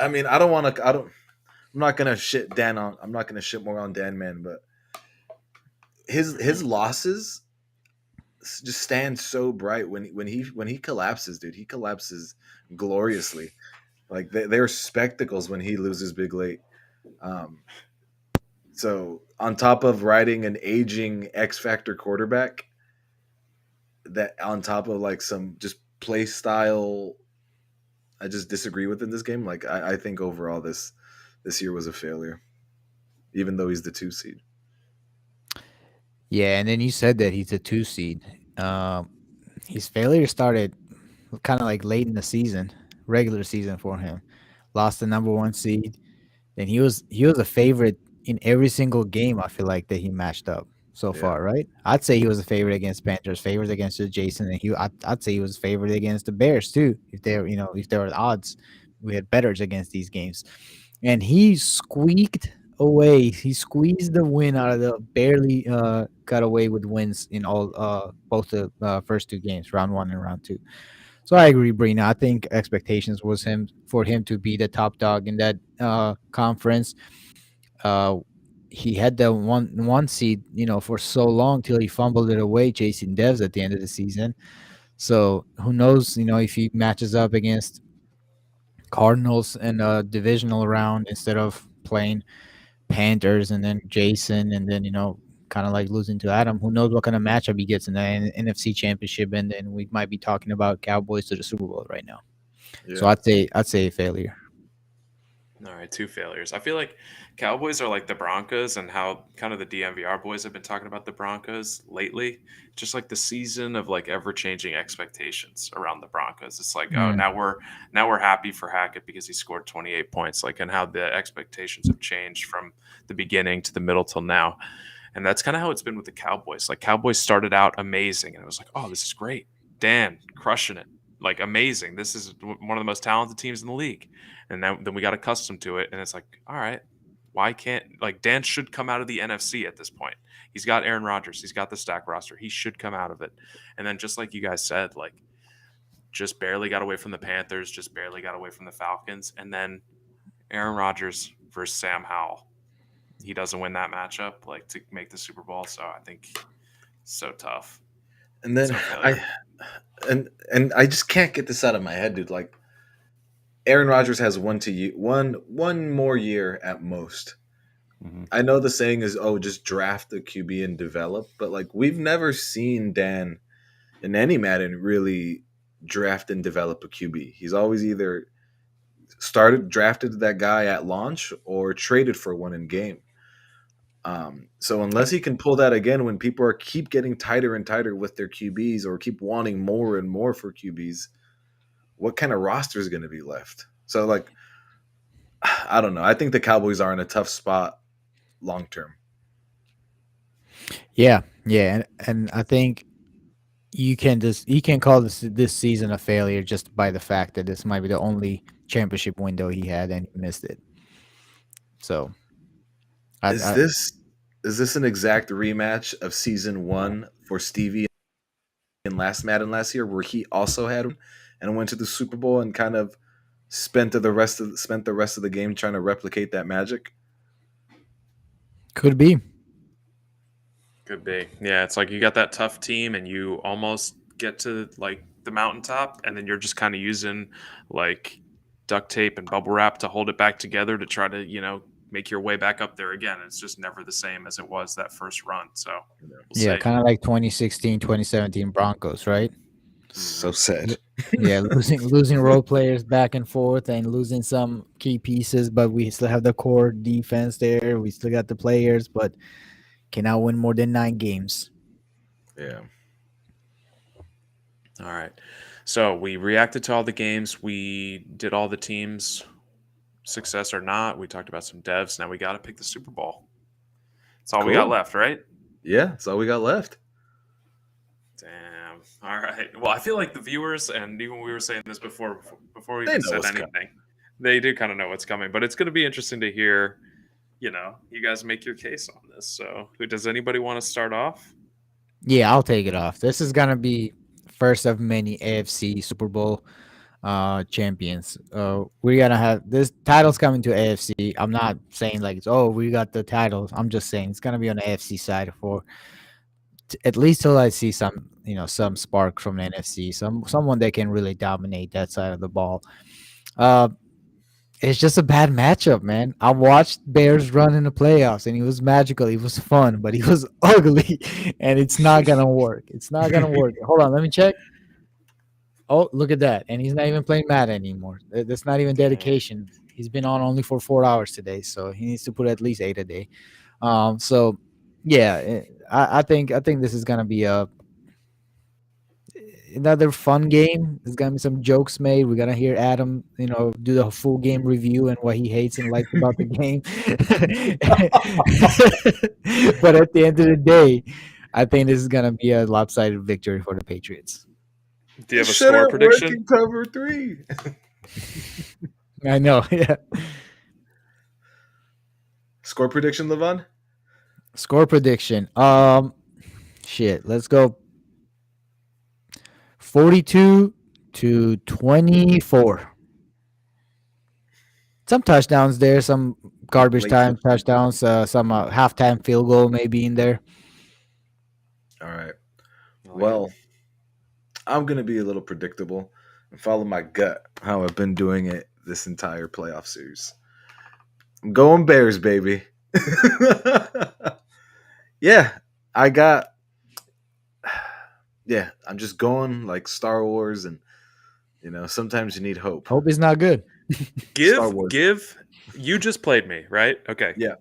I mean, I don't want to. I'm not gonna shit Dan on. I'm not gonna shit more on Dan, man. But his losses just stand so bright when he collapses, dude. He collapses gloriously. Like they're spectacles when he loses big late. Um, so on top of riding an aging X Factor quarterback, that on top of like some just play style, I just disagree with in this game. Like I think overall this year was a failure, even though he's the 2 seed. Yeah, and then you said that he's a 2 seed. Um, his failure started kind of like late in the season, regular season for him. Lost the number 1 seed. Then he was a favorite in every single game. I feel like that he matched up so Yeah, far, right? I'd say he was a favorite against Panthers, favorites against the Jason, and I'd say he was a favorite against the Bears too. If they're if there were odds, we had betters against these games, and he squeaked away. He squeezed the win out of the barely got away with wins in all both the first 2 games, round 1 and round 2. So I agree, Brina. I think expectations was him to be the top dog in that conference. Uh, he had the one seed, for so long till he fumbled it away chasing devs at the end of the season. So who knows, if he matches up against Cardinals in a divisional round instead of playing Panthers and then Jason and then kind of like losing to Adam. Who knows what kind of matchup he gets in the NFC Championship, and then we might be talking about Cowboys to the Super Bowl right now. So yeah. I'd say a failure. All right, 2 failures. I feel like Cowboys are like the Broncos, and how kind of the DMVR boys have been talking about the Broncos lately. Just like the season of like ever changing expectations around the Broncos. It's like, oh, Mm. now we're happy for Hackett because he scored 28 points. Like, and how the expectations have changed from the beginning to the middle till now. And that's kind of how it's been with the Cowboys. Like, Cowboys started out amazing, and it was like, oh, this is great. Dan crushing it, like amazing. This is one of the most talented teams in the league. And then we got accustomed to it, and it's like, all right, why can't like Dan should come out of the NFC at this point? He's got Aaron Rodgers, he's got the stack roster, he should come out of it. And then just like you guys said, like just barely got away from the Panthers, just barely got away from the Falcons, and then Aaron Rodgers versus Sam Howell. He doesn't win that matchup like to make the Super Bowl, so I think so tough. And then So failure. and I just can't get this out of my head, dude. Like Aaron Rodgers has one more year at most. Mm-hmm. I know the saying is, "Oh, just draft the QB and develop," but like we've never seen Dan in any Madden really draft and develop a QB. He's always either drafted that guy at launch or traded for one in game. So unless he can pull that again, when people are keep getting tighter and tighter with their QBs or keep wanting more and more for QBs, what kind of roster is going to be left? So like, I don't know. I think the Cowboys are in a tough spot long term. Yeah, and I think you can call this season a failure just by the fact that this might be the only championship window he had and he missed it. So Is I this an exact rematch of season one for Stevie in last Madden last year, where he also had him and went to the Super Bowl and kind of spent the rest of the game trying to replicate that magic? could be. Could be. Yeah, it's like you got that tough team and you almost get to like the mountaintop, and then you're just kind of using like duct tape and bubble wrap to hold it back together to try to, make your way back up there again. It's just never the same as it was that first run. So we'll Yeah, see. kind of like 2016, 2017 Broncos, right? So Mhm. sad. Yeah, losing role players back and forth and losing some key pieces, but we still have the core defense there. We still got the players, but cannot win more than 9 games. Yeah. All right. So we reacted to all the games. We did all the teams, success or not. We talked about some devs. Now we got to pick the Super Bowl. That's all we got Cool. left, right? Yeah, that's all we got left. Damn. All right. Well, I feel like the viewers, and even we were saying this before we They even know said what's anything, coming. they do kind of know what's coming. But it's going to be interesting to hear, you guys make your case on this. So, does anybody want to start off? Yeah, I'll take it off. This is gonna be first of many AFC Super Bowl champions. We're gonna have this titles coming to AFC. I'm not saying like we got the titles. I'm just saying it's gonna be on the AFC side for at least till I see some spark from the NFC. Someone that can really dominate that side of the ball. Uh It's just a bad matchup, man. I watched Bears run in the playoffs, and it was magical. It was fun, but it was ugly, and it's not gonna work. It's not gonna work. Hold on, let me check. Oh, look at that, and he's not even playing Madden anymore. That's not even Dang. dedication. He's been on only for 4 hours today, so he needs to put at least 8 a day. So yeah, I think this is gonna be another fun game. There's gonna be some jokes made. We're gonna hear Adam, do the full game review and what he hates and likes about the game. But at the end of the day, I think this is gonna be a lopsided victory for the Patriots. Do you It have a score shouldn't work prediction? in cover 3. I know. Yeah. Score prediction, Levon? Score prediction. Shit. Let's go 42-24. Some touchdowns there, some garbage Late time touchdown. touchdowns, some halftime field goal maybe in there. All right. I like Well, it. I'm going to be a little predictable and follow my gut, how I've been doing it this entire playoff series. I'm going Bears, baby. Yeah, I got. Yeah, I'm just going like Star Wars, and sometimes you need hope. Hope is not good. Star Wars. Give. You just played me, right? Okay. Yeah.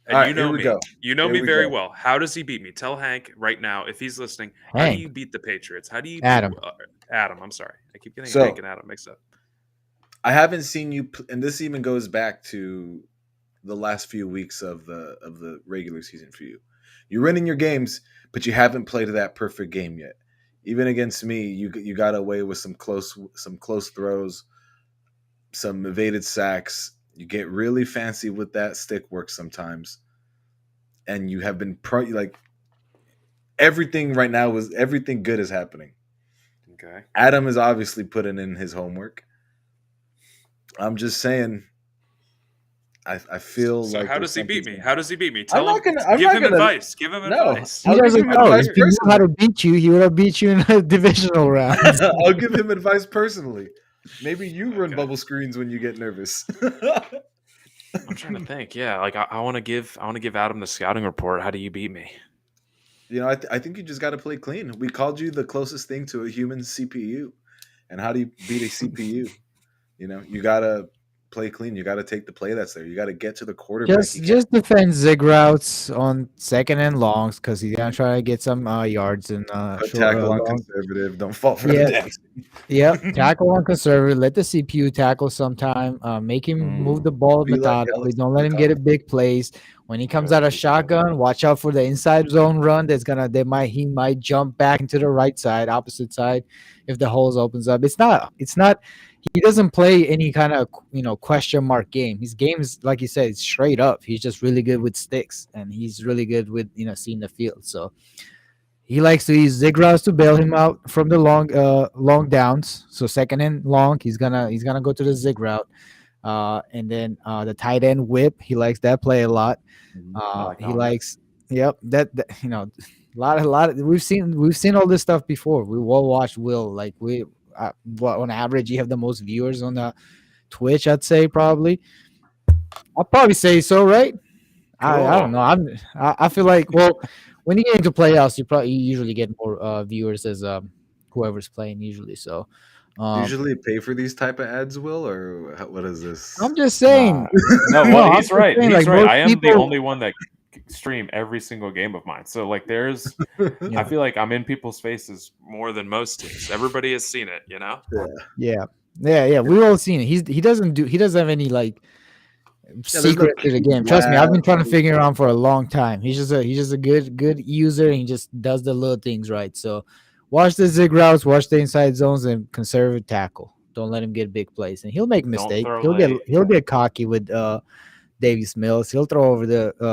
And All you right, here know we me. go. You know Here me we very go. well. How does he beat me? Tell Hank right now if he's listening. How do Hank, you beat the Patriots? How do you beat Adam. Adam? I'm sorry, I keep getting Hank So and Adam mixed up. I haven't seen you, and this even goes back to the last few weeks of the regular season for you. You're winning your games, but you haven't played that perfect game yet. Even against me, you got away with some close throws, some evaded sacks. You get really fancy with that stick work sometimes, and you have been like everything right now was everything good is happening. Okay. Adam is obviously putting in his homework. I'm just saying, I feel So like how there's does he beat something's me? going. How does he beat me? I'm Tell not him. gonna. I'm Give not him gonna. advice. Give him No, advice. He I'll give doesn't him know. advice If he knew how personally. to beat you, he would have beat you in a divisional round. I'll give him advice personally. Maybe you run Okay. bubble screens when you get nervous. I'm trying to think. Yeah, like I want to give Adam the scouting report. How do you beat me? I think you just got to play clean. We called you the closest thing to a human CPU, and how do you beat a CPU? You gotta play clean. You gotta take the play that's there. You gotta get to the quarterback. You Just can't just defend zig routes on second and longs because he's gonna try to get some yards and put short tackle on long. conservative. Don't fall for the Yeah, damn yep. thing. Tackle on conservative. Let the CPU tackle sometime. Make him move the ball Be like methodically. Alex Don't let him get a Smith. big plays. When he comes Okay. out of shotgun, watch out for the inside zone run. He might jump back into the right side, opposite side, if the holes opens up. It's not. He doesn't play any kind of question mark game. His game is like you said, it's straight up. He's just really good with sticks, and he's really good with seeing the field. So he likes to use zig routes to bail him out from the long downs. So second and long, he's gonna go to the zig route. And then the tight end whip, he likes that play a lot. I like that He one. likes, yep, that a lot of we've seen all this stuff before. We will watch Will like what on average you have the most viewers on the Twitch. I'd say probably. I'll probably say so, right? I don't Cool. know. I feel like when you get into playoffs, you usually get more viewers as whoever's playing usually. So um Usually pay for these type of ads, Will, or what is I'm this? just Nah. saying. No, No, well, I'm he's just right. saying He's like right. most I am the people. only one that stream every single game of mine. So like there's I Yeah, feel like I'm in people's faces more than most teams. Everybody has seen it, you know? yeah, yeah. We've all seen it. He doesn't have any like Yeah, there's no secret to the key game. Trust me, I've blast. been trying to figure it out for a long time. He's just a good user. And he just does the little things right. So watch the zig routes, watch the inside zones, and conservative tackle. Don't let him get big plays, and he'll make Don't mistakes. throw He'll get cocky with Davis Mills. He'll throw over the He did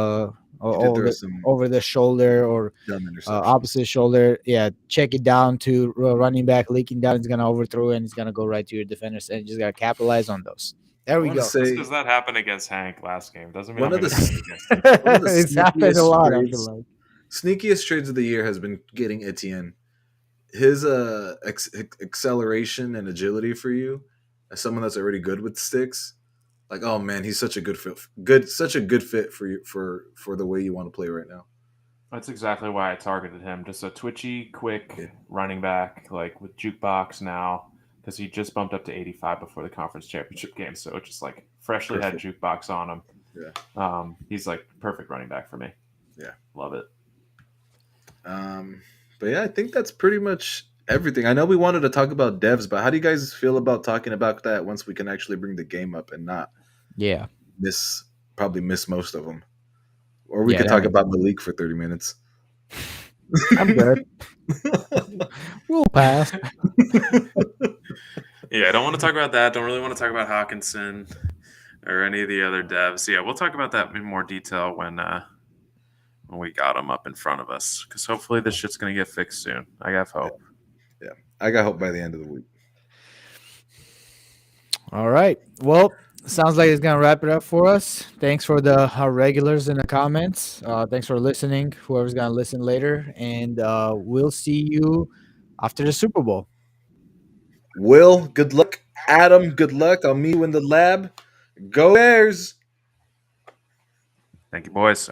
over throw the some over the shoulder or dumb interceptions. opposite shoulder. Yeah, check it down to running back leaking down. He's gonna overthrow and he's gonna go right to your defenders, and you just gotta capitalize on those. There I we want to go. just say because that happened against Hank last game doesn't mean one I'm of going the to do it against him. one of the It's happened a sneakiest lot. I feel trades, like. sneakiest trades of the year has been getting Etienne. His acceleration and agility for you, as someone that's already good with sticks, Like, oh man, he's such a good fit, such a good fit for you for the way you want to play right now. That's exactly why I targeted him. Just a twitchy, quick Yeah. running back, like with jukebox now, because he just bumped up to 85 before the conference championship game. So it just like freshly Perfect. had jukebox on him. Yeah. He's like perfect running back for me. Yeah. Love it. But yeah, I think that's pretty much everything. I know we wanted to talk about devs, but how do you guys feel about talking about that once we can actually bring the game up and not Yeah. probably miss most of them? Or we Yeah, could that talk makes about Malik for 30 minutes. I'm good. We'll pass. Yeah, I don't want to talk about that. Don't really want to talk about Hawkinson or any of the other devs. Yeah, we'll talk about that in more detail when we got them up in front of us. Because hopefully this shit's gonna get fixed soon. I have hope. Yeah. I got hope by the end of the week. All right. Well, sounds like it's gonna wrap it up for us. Thanks for our regulars in the comments. Thanks for listening. Whoever's gonna listen later, and we'll see you after the Super Bowl. Will, good luck. Adam, good luck. I'll meet you in the lab. Go Bears! Thank you, boys.